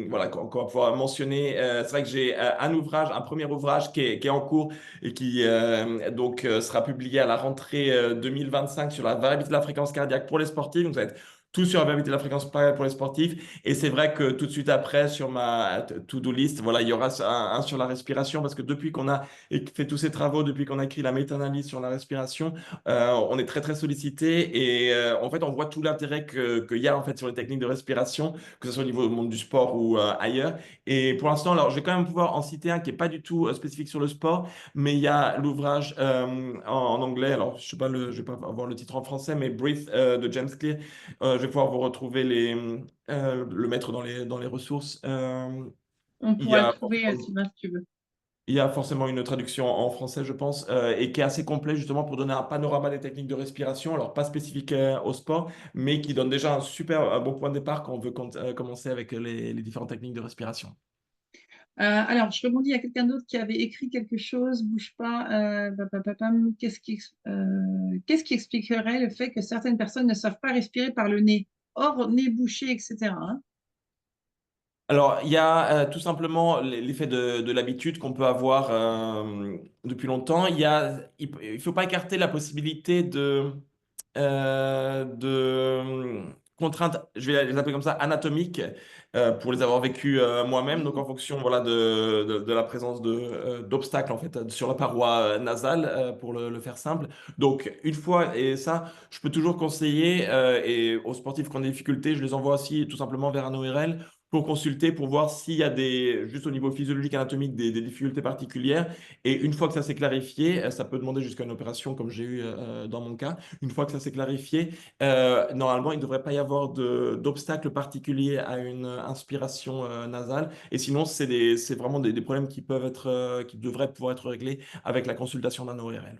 voilà, qu'on va pouvoir mentionner. C'est vrai que j'ai un premier ouvrage qui est en cours et qui sera publié à la rentrée 2025 sur la variabilité de la fréquence cardiaque pour les sportifs. Donc ça va être tout sur la variabilité de la fréquence cardiaque pour les sportifs. Et c'est vrai que tout de suite après, sur ma to-do list, voilà, il y aura un sur la respiration parce que depuis qu'on a fait tous ces travaux, depuis qu'on a écrit la méta-analyse sur la respiration, on est très, très sollicité. Et en fait, on voit tout l'intérêt qu'il y a en fait sur les techniques de respiration, que ce soit au niveau du monde du sport ou ailleurs. Et pour l'instant, alors, je vais quand même pouvoir en citer un qui n'est pas du tout spécifique sur le sport, mais il y a l'ouvrage en anglais, alors je sais pas je vais pas avoir le titre en français, mais Breathe de James Clear. Je vais pouvoir vous retrouver le mettre dans les ressources. On Il y pourra le a trouver, Sylvain, si tu veux. il y a forcément une traduction en français, je pense, et qui est assez complet justement pour donner un panorama des techniques de respiration, alors pas spécifique au sport, mais qui donne déjà un super bon point de départ quand on veut commencer avec les différentes techniques de respiration. Alors, je rebondis à quelqu'un d'autre qui avait écrit quelque chose, bouge pas, qu'est-ce qui expliquerait le fait que certaines personnes ne savent pas respirer par le nez, hors nez bouché, etc., hein. Alors, il y a tout simplement l'effet de l'habitude qu'on peut avoir depuis longtemps. Il faut pas écarter la possibilité de contraintes, je vais les appeler comme ça, anatomiques, pour les avoir vécues moi-même. Donc, en fonction voilà, de la présence d'obstacles en fait, sur la paroi nasale, pour le faire simple. Donc, une fois, et ça, je peux toujours conseiller, et aux sportifs qui ont des difficultés, je les envoie aussi tout simplement vers un ORL pour consulter, pour voir s'il y a juste au niveau physiologique, anatomique, des difficultés particulières. Et une fois que ça s'est clarifié, ça peut demander jusqu'à une opération, comme j'ai eu dans mon cas. Une fois que ça s'est clarifié, normalement, il ne devrait pas y avoir d'obstacle particulier à une inspiration nasale. Et sinon, c'est vraiment des problèmes qui peuvent être, qui devraient pouvoir être réglés avec la consultation d'un ORL.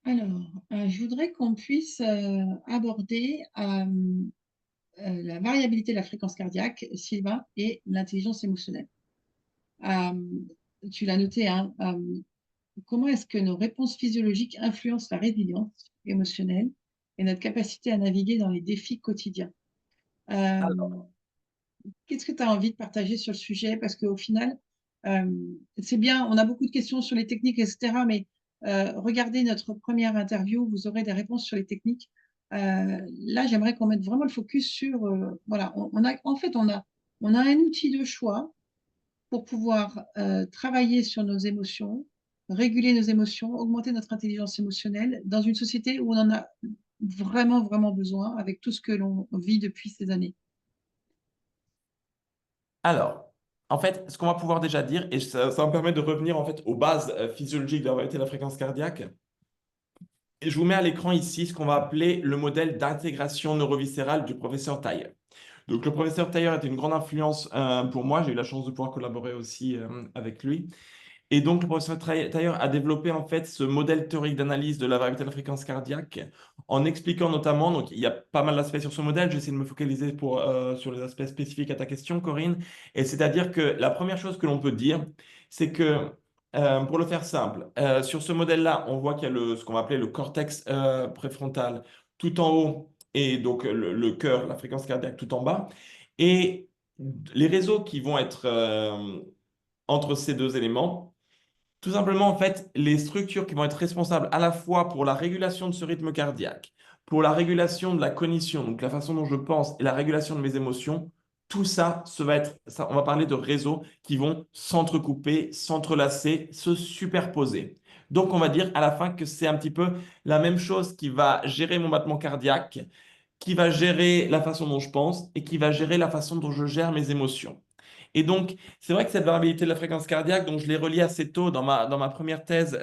Oui. Alors, je voudrais qu'on puisse aborder la variabilité de la fréquence cardiaque, Sylvain, et l'intelligence émotionnelle. Euh, Tu l'as noté, hein, comment est-ce que nos réponses physiologiques influencent la résilience émotionnelle et notre capacité à naviguer dans les défis quotidiens? Euh, Qu'est-ce que tu as envie de partager sur le sujet? Parce qu'au final, euh, c'est bien, on a beaucoup de questions sur les techniques, etc. Mais regardez notre première interview, vous aurez des réponses sur les techniques. Là, j'aimerais qu'on mette vraiment le focus sur, voilà, en fait, on a un outil de choix pour pouvoir travailler sur nos émotions, réguler nos émotions, augmenter notre intelligence émotionnelle dans une société où on en a vraiment, vraiment besoin avec tout ce que l'on vit depuis ces années. Alors, en fait, ce qu'on va pouvoir déjà dire, et ça me permet de revenir en fait aux bases physiologiques de la variété de la fréquence cardiaque. Et je vous mets à l'écran ici ce qu'on va appeler le modèle d'intégration neuroviscérale du professeur Thayer. Donc, le professeur Thayer était une grande influence pour moi. J'ai eu la chance de pouvoir collaborer aussi avec lui. Et donc, le professeur Thayer a développé en fait ce modèle théorique d'analyse de la variabilité de la fréquence cardiaque en expliquant notamment, donc il y a pas mal d'aspects sur ce modèle, je vais essayer de me focaliser sur les aspects spécifiques à ta question, Corinne. Et c'est-à-dire que la première chose que l'on peut dire, c'est que, pour le faire simple, sur ce modèle-là, on voit qu'il y a ce qu'on va appeler le cortex préfrontal tout en haut et donc le cœur, la fréquence cardiaque tout en bas. Et les réseaux qui vont être entre ces deux éléments, tout simplement, en fait, les structures qui vont être responsables à la fois pour la régulation de ce rythme cardiaque, pour la régulation de la cognition, donc la façon dont je pense et la régulation de mes émotions, tout ça, ça, on va parler de réseaux qui vont s'entrecouper, s'entrelacer, se superposer. Donc, on va dire à la fin que c'est un petit peu la même chose qui va gérer mon battement cardiaque, qui va gérer la façon dont je pense et qui va gérer la façon dont je gère mes émotions. Et donc, c'est vrai que cette variabilité de la fréquence cardiaque, donc je l'ai reliée assez tôt dans ma première thèse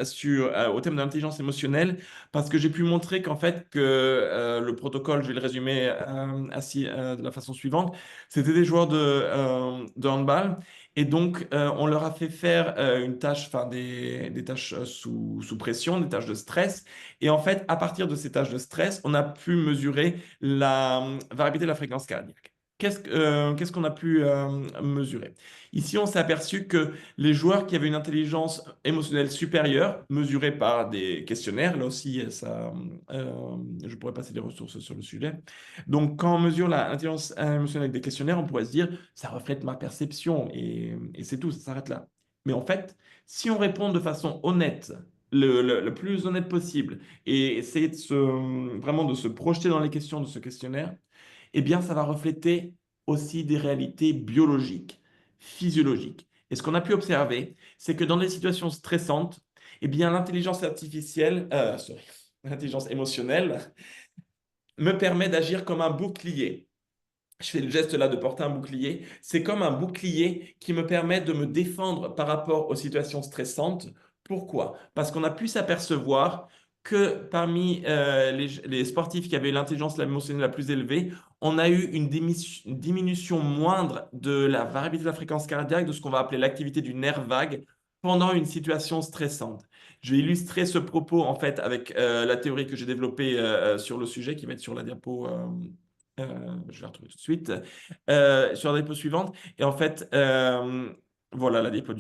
au thème de l'intelligence émotionnelle, parce que j'ai pu montrer qu'en fait, que le protocole, je vais le résumer de la façon suivante, c'était des joueurs de handball, et donc on leur a fait faire une tâche, enfin des tâches sous pression, des tâches de stress, et en fait, à partir de ces tâches de stress, on a pu mesurer la variabilité de la fréquence cardiaque. Qu'est-ce qu'on a pu mesurer? Ici, on s'est aperçu que les joueurs qui avaient une intelligence émotionnelle supérieure, mesurée par des questionnaires, là aussi, je pourrais passer des ressources sur le sujet. Donc, quand on mesure l'intelligence émotionnelle avec des questionnaires, on pourrait se dire, ça reflète ma perception et c'est tout, ça s'arrête là. Mais en fait, si on répond de façon honnête le plus honnête possible et essayer vraiment de se projeter dans les questions de ce questionnaire, eh bien, ça va refléter aussi des réalités biologiques, physiologiques. Et ce qu'on a pu observer, c'est que dans des situations stressantes, eh bien, l'intelligence artificielle, l'intelligence émotionnelle, me permet d'agir comme un bouclier. Je fais le geste là de porter un bouclier. C'est comme un bouclier qui me permet de me défendre par rapport aux situations stressantes. Pourquoi? Parce qu'on a pu s'apercevoir que parmi les sportifs qui avaient l'intelligence émotionnelle la plus élevée, on a eu une diminution moindre de la variabilité de la fréquence cardiaque, de ce qu'on va appeler l'activité du nerf vague pendant une situation stressante. Je vais illustrer ce propos en fait avec la théorie que j'ai développée sur le sujet qui va être sur la diapo. Je vais la retrouver tout de suite. Sur la diapo suivante. Et en fait, voilà la diapo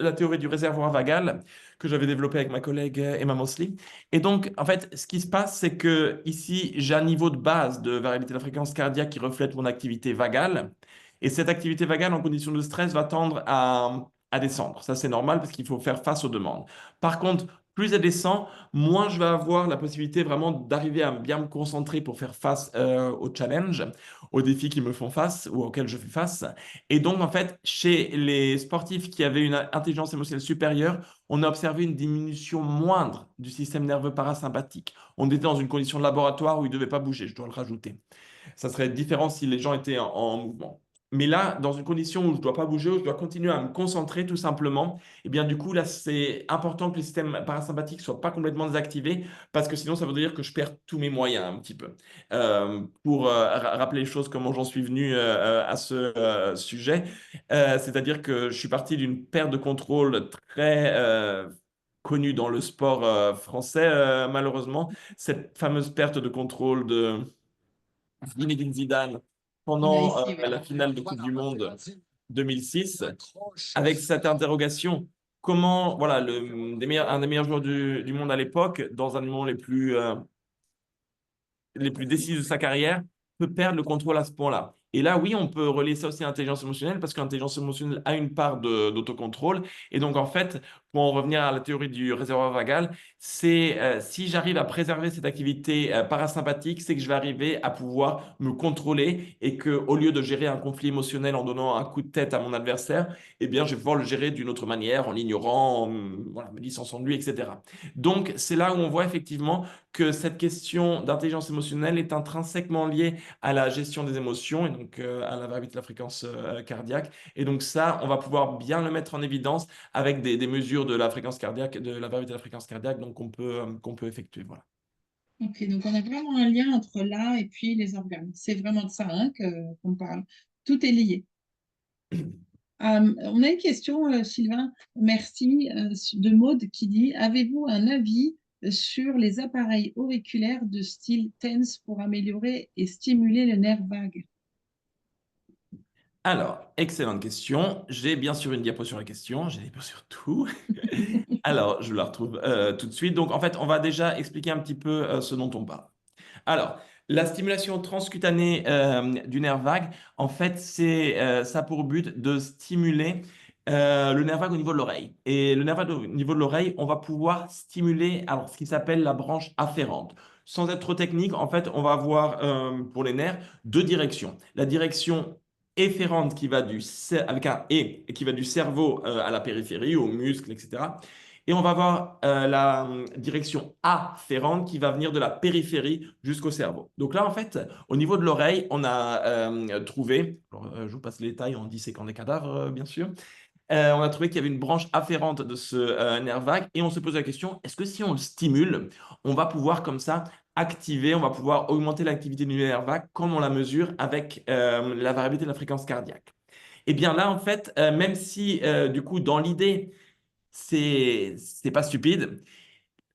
la théorie du réservoir vagal que j'avais développée avec ma collègue Emma Mosley. Et donc, en fait, ce qui se passe, c'est que ici, j'ai un niveau de base de variabilité de la fréquence cardiaque qui reflète mon activité vagale. Et cette activité vagale, en conditions de stress, va tendre à descendre. Ça, c'est normal parce qu'il faut faire face aux demandes. Par contre, plus elle descend, moins je vais avoir la possibilité vraiment d'arriver à bien me concentrer pour faire face aux challenges, aux défis qui me font face ou auxquels je fais face. Et donc, en fait, chez les sportifs qui avaient une intelligence émotionnelle supérieure, on a observé une diminution moindre du système nerveux parasympathique. On était dans une condition de laboratoire où il ne devait pas bouger, je dois le rajouter. Ça serait différent si les gens étaient en mouvement. Mais là, dans une condition où je ne dois pas bouger, où je dois continuer à me concentrer tout simplement, et bien du coup, là, c'est important que le système parasympathique ne soit pas complètement désactivé parce que sinon, ça veut dire que je perds tous mes moyens un petit peu. Pour rappeler les choses, comment j'en suis venu à ce sujet, c'est-à-dire que je suis parti d'une perte de contrôle très connue dans le sport français, malheureusement. Cette fameuse perte de contrôle de Zinedine Zidane On a pendant ici, oui. la finale de Coupe du Monde 2006, avec cette interrogation, comment, voilà, un des meilleurs joueurs du monde à l'époque, dans un des moments les plus décisifs de sa carrière, peut perdre le contrôle à ce point-là. Et là, oui, on peut relier ça aussi à l'intelligence émotionnelle parce que l'intelligence émotionnelle a une part d'autocontrôle. Et donc, en fait, pour en revenir à la théorie du réservoir vagal, c'est si j'arrive à préserver cette activité parasympathique, c'est que je vais arriver à pouvoir me contrôler et que au lieu de gérer un conflit émotionnel en donnant un coup de tête à mon adversaire, eh bien, je vais pouvoir le gérer d'une autre manière, en l'ignorant, voilà, me distançant de lui, etc. Donc, c'est là où on voit effectivement que cette question d'intelligence émotionnelle est intrinsèquement liée à la gestion des émotions et donc à la variabilité de la fréquence cardiaque. Et donc ça, on va pouvoir bien le mettre en évidence avec des mesures de la fréquence cardiaque, de la variabilité de la fréquence cardiaque, donc qu'on peut effectuer. Voilà. Ok, donc on a vraiment un lien entre là et puis les organes. C'est vraiment de ça hein, qu'on parle. Tout est lié. On a une question, Sylvain, merci, de Maude qui dit, avez-vous un avis sur les appareils auriculaires de style TENS pour améliorer et stimuler le nerf vague? Alors, excellente question. J'ai bien sûr une diapo sur la question, j'ai des diapos sur tout. Alors, je la retrouve tout de suite. Donc, en fait, on va déjà expliquer un petit peu ce dont on parle. Alors, la stimulation transcutanée du nerf vague, en fait, ça a pour but de stimuler le nerf vague au niveau de l'oreille. Et le nerf vague au niveau de l'oreille, on va pouvoir stimuler alors, ce qui s'appelle la branche afférente. Sans être trop technique, en fait, on va avoir pour les nerfs deux directions. La direction efférente qui va avec un et qui va du cerveau à la périphérie, aux muscles, etc. Et on va avoir la direction afférente qui va venir de la périphérie jusqu'au cerveau. Donc là, en fait, au niveau de l'oreille, on a trouvé, alors, je vous passe les détails en disséquant des cadavres, bien sûr, on a trouvé qu'il y avait une branche afférente de ce nerf vague et on se pose la question, est-ce que si on le stimule, on va pouvoir comme ça activer, on va pouvoir augmenter l'activité du nerf vague comme on la mesure avec la variabilité de la fréquence cardiaque? Eh bien là, en fait, même si du coup, dans l'idée, c'est pas stupide.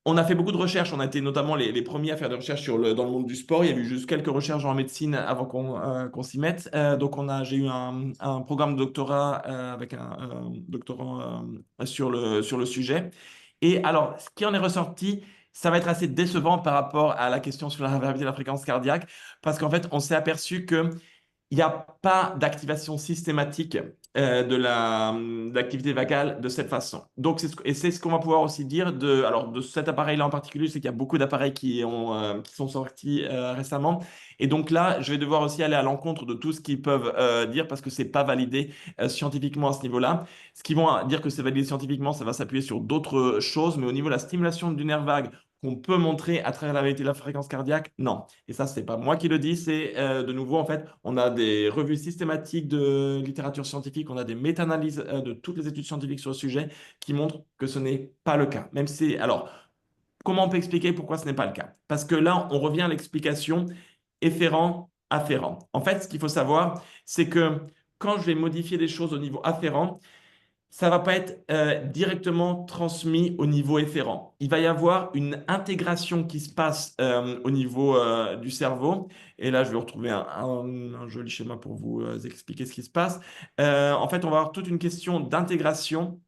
On a fait beaucoup de recherches. On a été notamment les premiers à faire des recherches dans le monde du sport. Il y a eu juste quelques recherches en médecine avant qu'on s'y mette. Donc, j'ai eu un programme de doctorat avec un doctorant sur le sujet. Et alors, ce qui en est ressorti, ça va être assez décevant par rapport à la question sur la variabilité de la fréquence cardiaque, parce qu'en fait, on s'est aperçu que il n'y a pas d'activation systématique de l'activité vagale de cette façon. Donc, et c'est ce qu'on va pouvoir aussi dire alors, de cet appareil-là en particulier. C'est qu'il y a beaucoup d'appareils qui sont sortis récemment. Et donc là, je vais devoir aussi aller à l'encontre de tout ce qu'ils peuvent dire parce que c'est pas validé scientifiquement à ce niveau-là. Ce qu'ils vont dire que c'est validé scientifiquement, ça va s'appuyer sur d'autres choses, mais au niveau de la stimulation du nerf vague qu'on peut montrer à travers la vérité de la fréquence cardiaque, non. Et ça, c'est pas moi qui le dis, c'est de nouveau, en fait, on a des revues systématiques de littérature scientifique, on a des méta-analyses de toutes les études scientifiques sur le sujet qui montrent que ce n'est pas le cas. Même si, alors, comment on peut expliquer pourquoi ce n'est pas le cas? Parce que là, on revient à l'explication efférent-afférent. En fait, ce qu'il faut savoir, c'est que quand je vais modifier des choses au niveau afférent, ça ne va pas être directement transmis au niveau efférent. Il va y avoir une intégration qui se passe au niveau du cerveau. Et là, je vais retrouver un joli schéma pour vous expliquer ce qui se passe. En fait, on va avoir toute une question d'intégration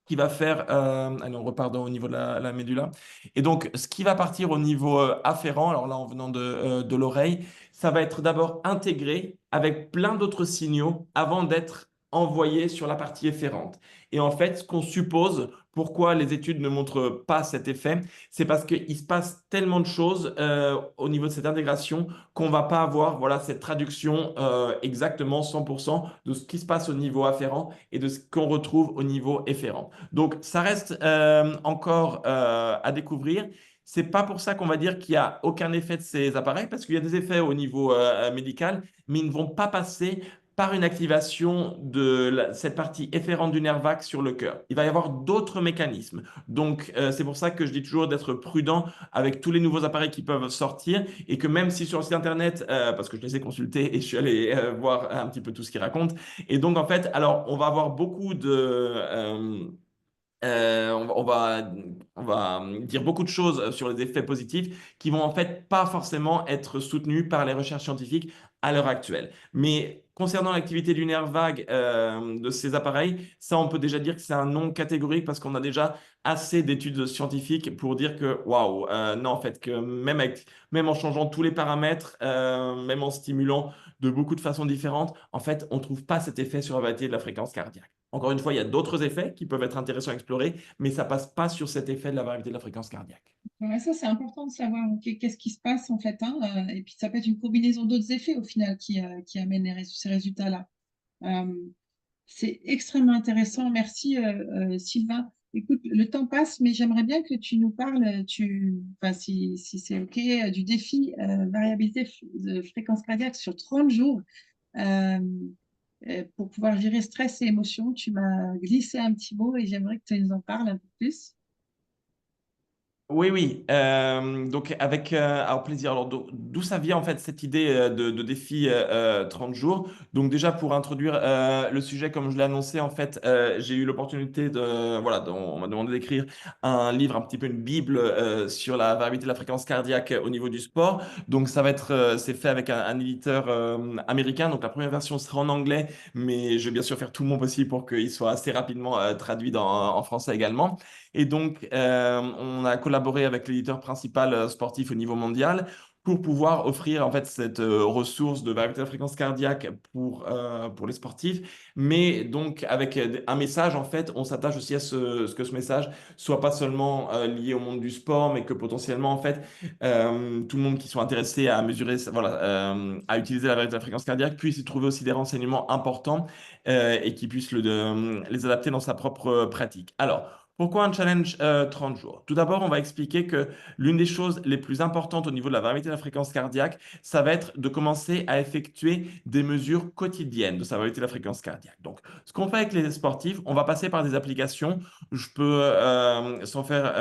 qui va faire, allez, on repart au niveau de la médula. Et donc, ce qui va partir au niveau afférent, alors là, en venant de l'oreille, ça va être d'abord intégré avec plein d'autres signaux avant d'être envoyé sur la partie efférente. Et en fait, ce qu'on suppose, pourquoi les études ne montrent pas cet effet, c'est parce qu'il se passe tellement de choses au niveau de cette intégration qu'on va pas avoir voilà, cette traduction exactement 100% de ce qui se passe au niveau afférent et de ce qu'on retrouve au niveau efférent. Donc, ça reste encore à découvrir. C'est pas pour ça qu'on va dire qu'il n'y a aucun effet de ces appareils, parce qu'il y a des effets au niveau médical, mais ils ne vont pas passer par une activation de cette partie efférente du nerf vague sur le cœur. Il va y avoir d'autres mécanismes. Donc, c'est pour ça que je dis toujours d'être prudent avec tous les nouveaux appareils qui peuvent sortir et que même si sur le site internet, parce que je les ai consultés et je suis allé voir un petit peu tout ce qu'ils racontent, et donc en fait, alors on va avoir beaucoup on va dire beaucoup de choses sur les effets positifs qui vont en fait pas forcément être soutenus par les recherches scientifiques à l'heure actuelle. Mais concernant l'activité du nerf vague de ces appareils, ça on peut déjà dire que c'est un non catégorique parce qu'on a déjà assez d'études scientifiques pour dire que waouh, non en fait que même en changeant tous les paramètres, même en stimulant de beaucoup de façons différentes, en fait on trouve pas cet effet sur la variété de la fréquence cardiaque. Encore une fois, il y a d'autres effets qui peuvent être intéressants à explorer, mais ça passe pas sur cet effet de la variabilité de la fréquence cardiaque. Ouais, ça, c'est important de savoir qu'est-ce qui se passe en fait, hein, et puis ça peut être une combinaison d'autres effets au final qui amènent ces résultats-là. Euh, c'est extrêmement intéressant. Merci Sylvain. Écoute, le temps passe, mais j'aimerais bien que tu nous parles, enfin, si c'est OK, du défi variabilité de fréquence cardiaque sur 30 jours. Euh, pour pouvoir gérer stress et émotion, tu m'as glissé un petit mot et j'aimerais que tu nous en parles un peu plus. Oui, oui. Donc, avec alors, plaisir. Alors, d'où ça vient en fait cette idée de défi 30 jours? Donc, déjà pour introduire le sujet, comme je l'ai annoncé, en fait, j'ai eu l'opportunité on m'a demandé d'écrire un livre, un petit peu une bible sur la variabilité de la fréquence cardiaque au niveau du sport. Donc, ça va être, c'est fait avec un éditeur américain. Donc, la première version sera en anglais, mais je vais bien sûr faire tout mon possible pour qu'il soit assez rapidement traduit en français également. Et donc, on a collaboré avec l'éditeur principal sportif au niveau mondial pour pouvoir offrir en fait cette ressource de variabilité de la fréquence cardiaque pour les sportifs. Mais donc, avec un message, en fait, on s'attache aussi à ce que ce message soit pas seulement lié au monde du sport, mais que potentiellement, en fait, tout le monde qui soit intéressé à mesurer, à utiliser la variabilité de la fréquence cardiaque puisse y trouver aussi des renseignements importants et qui puisse les adapter dans sa propre pratique. Alors, pourquoi un challenge 30 jours? Tout d'abord, on va expliquer que l'une des choses les plus importantes au niveau de la variabilité de la fréquence cardiaque, ça va être de commencer à effectuer des mesures quotidiennes de sa variabilité de la fréquence cardiaque. Donc, ce qu'on fait avec les sportifs, on va passer par des applications. Je peux, sans faire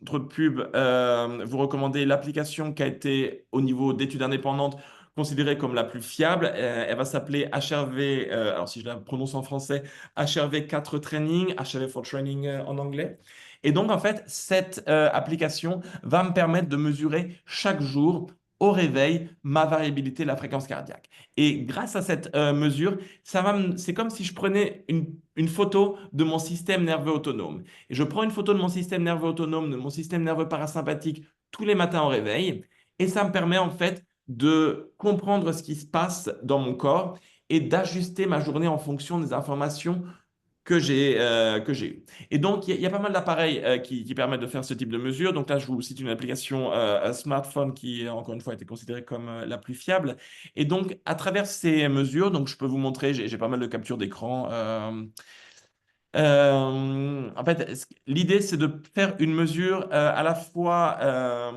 trop de pub, vous recommander l'application qui a été au niveau d'études indépendantes considérée comme la plus fiable. Elle va s'appeler HRV, alors si je la prononce en français, HRV 4 Training, HRV for Training en anglais. Et donc, en fait, cette application va me permettre de mesurer chaque jour au réveil ma variabilité de la fréquence cardiaque. Et grâce à cette mesure, c'est comme si je prenais une photo de mon système nerveux autonome. Et je prends une photo de mon système nerveux autonome, de mon système nerveux parasympathique tous les matins au réveil. Et ça me permet en fait de comprendre ce qui se passe dans mon corps et d'ajuster ma journée en fonction des informations que j'ai eues. Et donc, il y a pas mal d'appareils qui permettent de faire ce type de mesure. Donc là, je vous cite une application smartphone qui, encore une fois, a été considérée comme la plus fiable. Et donc, à travers ces mesures, donc je peux vous montrer, j'ai pas mal de captures d'écran. En fait, l'idée, c'est de faire une mesure à la fois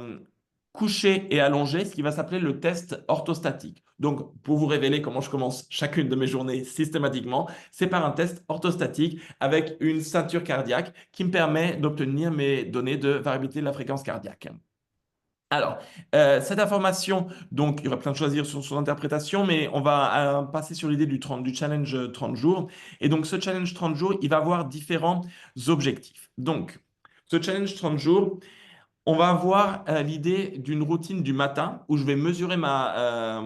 couchée et allongée, ce qui va s'appeler le test orthostatique. Donc, pour vous révéler comment je commence chacune de mes journées systématiquement, c'est par un test orthostatique avec une ceinture cardiaque qui me permet d'obtenir mes données de variabilité de la fréquence cardiaque. Alors, cette information, donc il y aura plein de choses à dire sur son interprétation, mais on va passer sur l'idée du challenge 30 jours. Et donc, ce challenge 30 jours, il va avoir différents objectifs. Donc, ce challenge 30 jours, on va avoir l'idée d'une routine du matin où je vais mesurer ma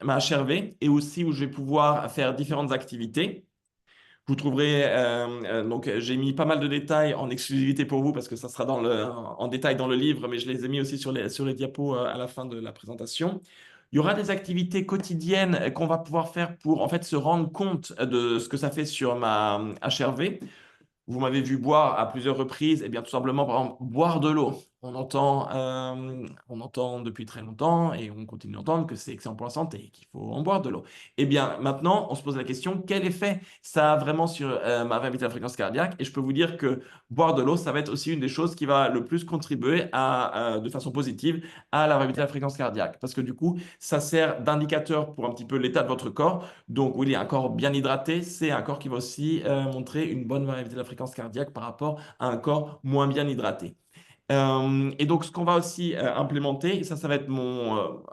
HRV et aussi où je vais pouvoir faire différentes activités. Vous trouverez, donc j'ai mis pas mal de détails en exclusivité pour vous parce que ça sera en détail dans le livre, mais je les ai mis aussi sur les diapos à la fin de la présentation. Il y aura des activités quotidiennes qu'on va pouvoir faire pour en fait se rendre compte de ce que ça fait sur ma HRV. Vous m'avez vu boire à plusieurs reprises, et bien tout simplement, par exemple, boire de l'eau. On entend depuis très longtemps et on continue d'entendre que c'est excellent pour la santé et qu'il faut en boire de l'eau. Eh bien, maintenant, on se pose la question, quel effet ça a vraiment sur ma variabilité de la fréquence cardiaque? Et je peux vous dire que boire de l'eau, ça va être aussi une des choses qui va le plus contribuer de façon positive à la variabilité de la fréquence cardiaque. Parce que du coup, ça sert d'indicateur pour un petit peu l'état de votre corps. Donc, oui, un corps bien hydraté, c'est un corps qui va aussi montrer une bonne variabilité de la fréquence cardiaque par rapport à un corps moins bien hydraté. Et donc, ce qu'on va aussi implémenter, et ça va être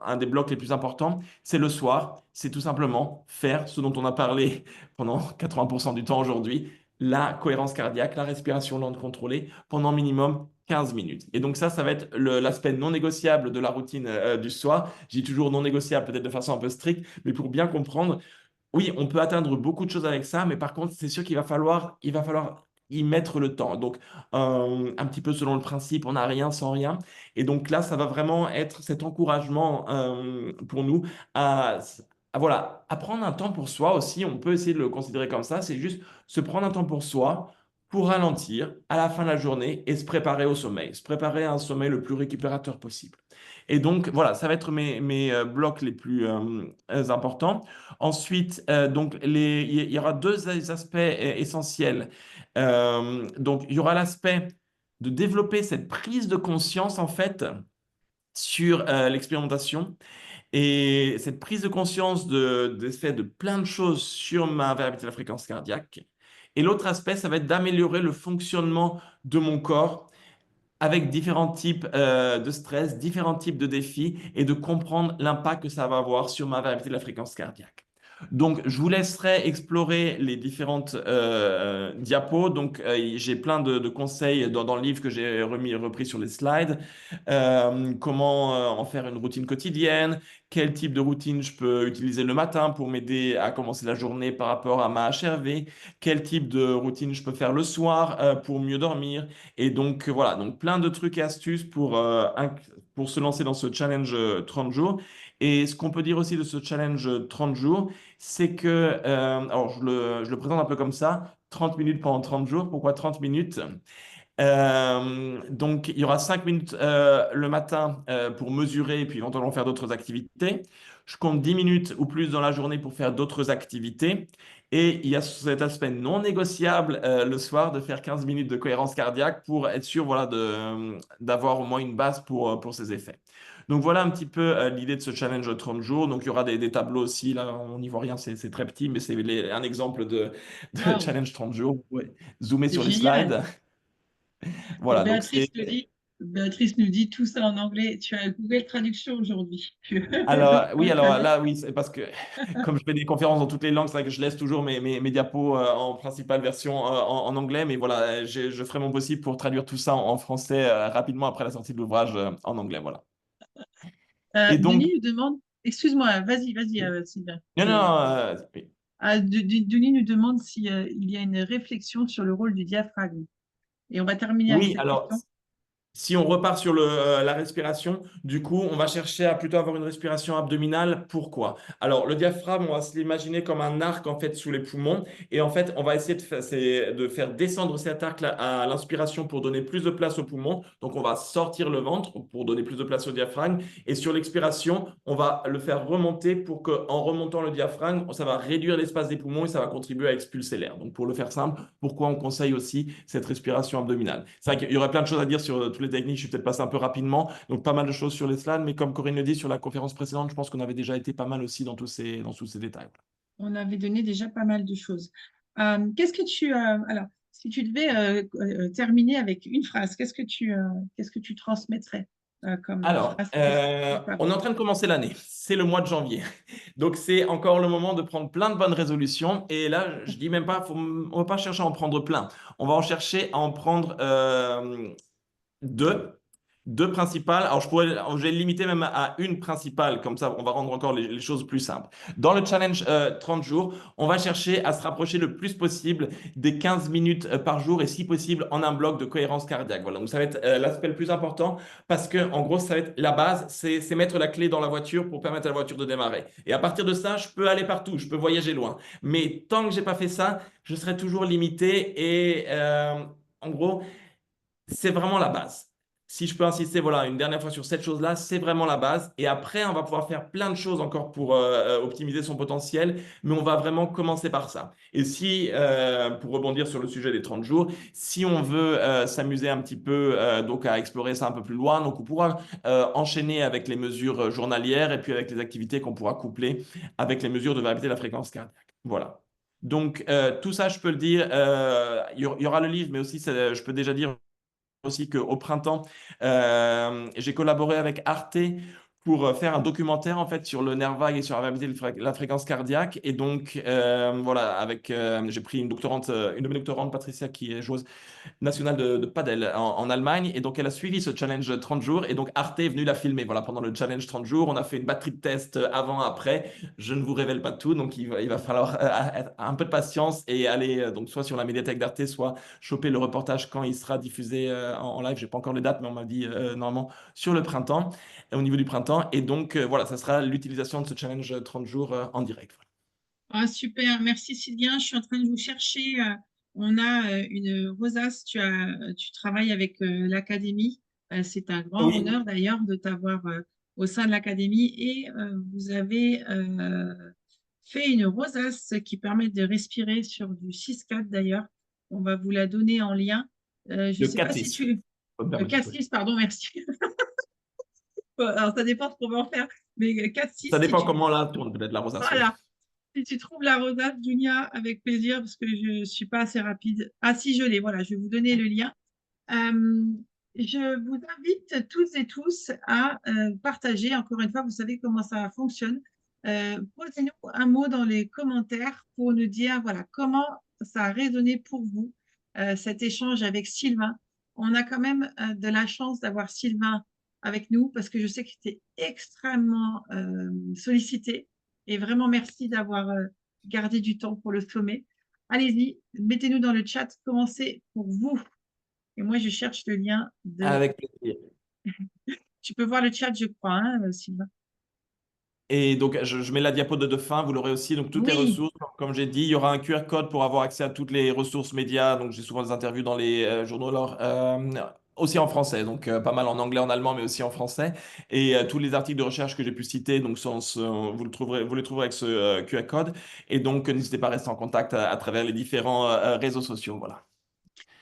un des blocs les plus importants, c'est le soir. C'est tout simplement faire ce dont on a parlé pendant 80% du temps aujourd'hui, la cohérence cardiaque, la respiration lente contrôlée pendant minimum 15 minutes. Et donc ça va être l'aspect non négociable de la routine du soir. J'ai toujours non négociable, peut-être de façon un peu stricte, mais pour bien comprendre, oui, on peut atteindre beaucoup de choses avec ça, mais par contre, c'est sûr qu'il va falloir y mettre le temps. Donc, un petit peu selon le principe, on n'a rien sans rien. Et donc là, ça va vraiment être cet encouragement pour nous à, voilà, à prendre un temps pour soi aussi. On peut essayer de le considérer comme ça. C'est juste se prendre un temps pour soi, pour ralentir à la fin de la journée et se préparer au sommeil, se préparer à un sommeil le plus récupérateur possible. Et donc, voilà, ça va être mes blocs les plus importants. Ensuite, donc il y aura deux aspects essentiels. Donc, il y aura l'aspect de développer cette prise de conscience, en fait, sur l'expérimentation et cette prise de conscience des faits de plein de choses sur ma variabilité de la fréquence cardiaque. Et l'autre aspect, ça va être d'améliorer le fonctionnement de mon corps avec différents types de stress, différents types de défis et de comprendre l'impact que ça va avoir sur ma variabilité de la fréquence cardiaque. Donc, je vous laisserai explorer les différentes diapos. Donc, j'ai plein de conseils dans le livre que j'ai repris sur les slides. Comment en faire une routine quotidienne, quel type de routine je peux utiliser le matin pour m'aider à commencer la journée par rapport à ma HRV, quel type de routine je peux faire le soir pour mieux dormir. Et donc, voilà, donc plein de trucs et astuces pour se lancer dans ce challenge 30 jours. Et ce qu'on peut dire aussi de ce challenge 30 jours, c'est que, alors je le présente un peu comme ça, 30 minutes pendant 30 jours. Pourquoi 30 minutes? Donc, il y aura 5 minutes le matin pour mesurer et puis éventuellement faire d'autres activités. Je compte 10 minutes ou plus dans la journée pour faire d'autres activités. Et il y a cet aspect non négociable le soir de faire 15 minutes de cohérence cardiaque pour être sûr voilà, d'avoir au moins une base pour ces effets. Donc voilà un petit peu l'idée de ce challenge 30 jours. Donc il y aura des tableaux aussi. Là, on n'y voit rien, c'est très petit, mais c'est un exemple de Waouh, challenge 30 jours. Ouais. Zoomer c'est sur les génial. slides. Et Voilà, donc c'est. Béatrice nous dit tout ça en anglais. Tu as Google Traduction aujourd'hui. Alors là, oui, c'est parce que comme je fais des conférences dans toutes les langues, c'est vrai que je laisse toujours mes diapos en principale version en anglais, mais voilà, je ferai mon possible pour traduire tout ça en français rapidement après la sortie de l'ouvrage en anglais, voilà. Et donc, Denis nous demande, excuse-moi, vas-y, Sylvain. non, non, non, oui. Denis nous demande s'il y a une réflexion sur le rôle du diaphragme. Et on va terminer avec Oui, cette alors question. Si on repart sur la respiration, du coup, on va chercher à plutôt avoir une respiration abdominale. Pourquoi? Alors, le diaphragme, on va se l'imaginer comme un arc en fait sous les poumons. Et en fait, on va essayer de faire descendre cet arc à l'inspiration pour donner plus de place aux poumons. Donc, on va sortir le ventre pour donner plus de place au diaphragme. Et sur l'expiration, on va le faire remonter pour qu'en remontant le diaphragme, ça va réduire l'espace des poumons et ça va contribuer à expulser l'air. Donc, pour le faire simple, pourquoi on conseille aussi cette respiration abdominale? C'est vrai qu'il y aurait plein de choses à dire sur tous les techniques, je suis peut-être passé un peu rapidement, donc pas mal de choses sur les slides, mais comme Corinne le dit sur la conférence précédente, je pense qu'on avait déjà été pas mal aussi dans tous ces détails. On avait donné déjà pas mal de choses. Qu'est-ce que tu alors, si tu devais terminer avec une phrase, qu'est-ce que tu transmettrais comme Alors, phrase on est parole? en train de commencer l'année, c'est le mois de janvier, donc c'est encore le moment de prendre plein de bonnes résolutions, et là, je dis même pas, on ne va pas chercher à en prendre plein, on va en chercher à en prendre deux. Deux principales. Alors, je vais le limiter même à une principale, comme ça, on va rendre encore les choses plus simples. Dans le challenge 30 jours, on va chercher à se rapprocher le plus possible des 15 minutes par jour et si possible en un bloc de cohérence cardiaque. Voilà, donc ça va être l'aspect le plus important parce que, en gros, ça va être la base, c'est mettre la clé dans la voiture pour permettre à la voiture de démarrer. Et à partir de ça, je peux aller partout, je peux voyager loin. Mais tant que j'ai pas fait ça, je serai toujours limité et en gros, c'est vraiment la base. Si je peux insister, voilà, une dernière fois sur cette chose-là, c'est vraiment la base. Et après, on va pouvoir faire plein de choses encore pour optimiser son potentiel, mais on va vraiment commencer par ça. Et si, pour rebondir sur le sujet des 30 jours, si on veut s'amuser un petit peu, donc à explorer ça un peu plus loin, donc on pourra enchaîner avec les mesures journalières et puis avec les activités qu'on pourra coupler avec les mesures de variabilité de la fréquence cardiaque. Voilà. Donc, tout ça, je peux le dire. Il y aura le livre, mais aussi, je peux déjà dire aussi qu'au printemps, j'ai collaboré avec Arte pour faire un documentaire en fait sur le nerf vague et sur la variabilité de la fréquence cardiaque. Et donc voilà, j'ai pris une de mes doctorantes, Patricia, qui est joueuse nationale de padel en Allemagne. Et donc, elle a suivi ce challenge 30 jours. Et donc, Arte est venu la filmer. Voilà, pendant le challenge 30 jours, on a fait une batterie de tests avant, après. Je ne vous révèle pas tout. Donc, il va falloir un peu de patience et aller donc soit sur la médiathèque d'Arte, soit choper le reportage quand il sera diffusé en live. Je n'ai pas encore les dates, mais on m'a dit normalement sur le printemps, au niveau du printemps. Et donc, voilà, ça sera l'utilisation de ce challenge 30 jours en direct. Ah, super, merci Sylvien. Je suis en train de vous chercher. On a une rosace. Tu travailles avec l'académie. C'est un grand Oui, honneur d'ailleurs de t'avoir au sein de l'académie. Et vous avez fait une rosace qui permet de respirer sur du 6-4 d'ailleurs. On va vous la donner en lien. Je ne le sais pas si 4-6. tu... Faut me permettre de tutoyer. 4-6, pardon, merci. Alors, ça dépend ce qu'on va en faire. Mais 4-6, Ça si dépend tu... comment la tourne, peut-être la rosace, oui. Voilà. Si tu trouves la rosace, Dunia, avec plaisir, parce que je ne suis pas assez rapide. Ah, si, je l'ai, voilà, je vais vous donner le lien. Euh, je vous invite toutes et tous à partager. Encore une fois, vous savez comment ça fonctionne. Posez-nous un mot dans les commentaires pour nous dire voilà, comment ça a résonné pour vous, cet échange avec Sylvain. On a quand même de la chance d'avoir Sylvain avec nous parce que je sais qu'il était extrêmement sollicité. Et vraiment, merci d'avoir gardé du temps pour le sommet. Allez-y, mettez-nous dans le chat comment c'est pour vous. Et moi, je cherche le lien de. Avec plaisir. Tu peux voir le chat, je crois, hein, Sylvain. Et donc, je mets la diapo de fin, vous l'aurez aussi. Donc, toutes les Oui, ressources, comme j'ai dit, il y aura un QR code pour avoir accès à toutes les ressources médias. Donc, j'ai souvent des interviews dans les journaux, aussi en français. Donc, pas mal en anglais, en allemand, mais aussi en français. Et tous les articles de recherche que j'ai pu citer, donc, vous les trouverez avec ce QR code. Et donc, n'hésitez pas à rester en contact à travers les différents réseaux sociaux. Voilà.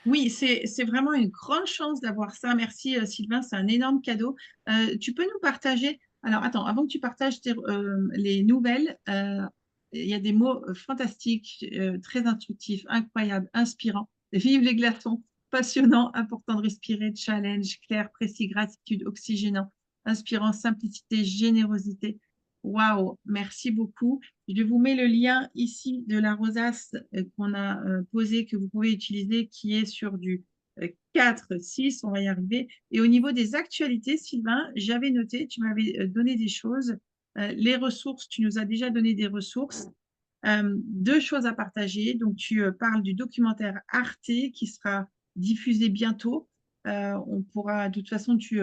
oui, c'est vraiment une grande chance d'avoir ça. Merci, Sylvain, c'est un énorme cadeau. Tu peux nous partager. Alors, attends, avant que tu partages les nouvelles, il y a des mots fantastiques, très instructifs, incroyables, inspirants. Vive les glaçons, passionnant, important de respirer, challenge, clair, précis, gratitude, oxygénant, inspirant, simplicité, générosité. Waouh, merci beaucoup. Je vous mets le lien ici de la rosace qu'on a posé, que vous pouvez utiliser, qui est sur du 4, 6, on va y arriver. Et au niveau des actualités, Sylvain, j'avais noté, tu m'avais donné des choses. Les ressources, tu nous as déjà donné des ressources. Deux choses à partager. Donc, tu parles du documentaire Arte qui sera diffusé bientôt. On pourra, de toute façon, tu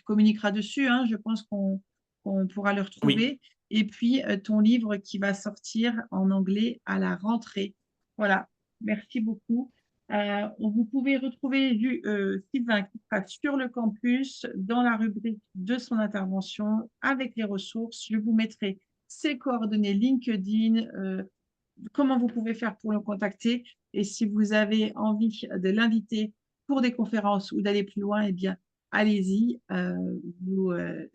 communiqueras dessus, hein, je pense qu'on pourra le Oui. retrouver. Et puis, ton livre qui va sortir en anglais à la rentrée. Voilà, merci beaucoup. Vous pouvez retrouver Sylvain qui sera sur le campus dans la rubrique de son intervention avec les ressources. Je vous mettrai ses coordonnées LinkedIn, comment vous pouvez faire pour le contacter. Et si vous avez envie de l'inviter pour des conférences ou d'aller plus loin, eh bien, allez-y.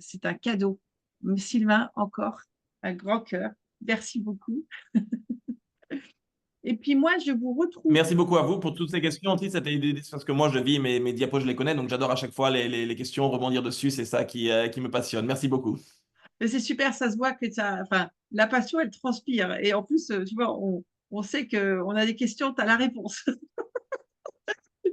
C'est un cadeau. Sylvain, encore un grand cœur. Merci beaucoup. Et puis moi, je vous retrouve. Merci beaucoup à vous pour toutes ces questions. Si, parce que moi, je vis mes diapos, je les connais, donc j'adore à chaque fois les questions, rebondir dessus. C'est ça qui me passionne. Merci beaucoup. Mais c'est super, ça se voit que enfin, la passion, elle transpire. Et en plus, tu vois, on sait qu'on a des questions, tu as la réponse.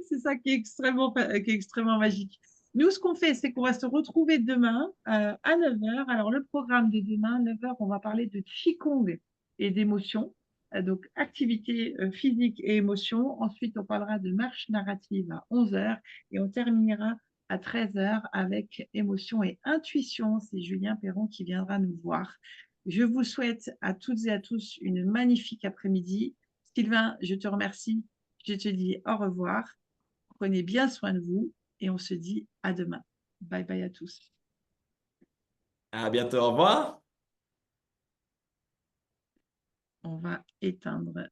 C'est ça qui est extrêmement magique. Nous, ce qu'on fait, c'est qu'on va se retrouver demain à 9 heures. Alors, le programme de demain, 9 heures, on va parler de Qigong et d'émotion. Donc, activité physique et émotion. Ensuite, on parlera de marche narrative à 11 heures et on terminera à 13 heures avec émotion et intuition. C'est Julien Perron qui viendra nous voir. Je vous souhaite à toutes et à tous une magnifique après-midi. Sylvain, je te remercie. Je te dis au revoir. Prenez bien soin de vous et on se dit à demain. Bye bye à tous. À bientôt. Au revoir. On va éteindre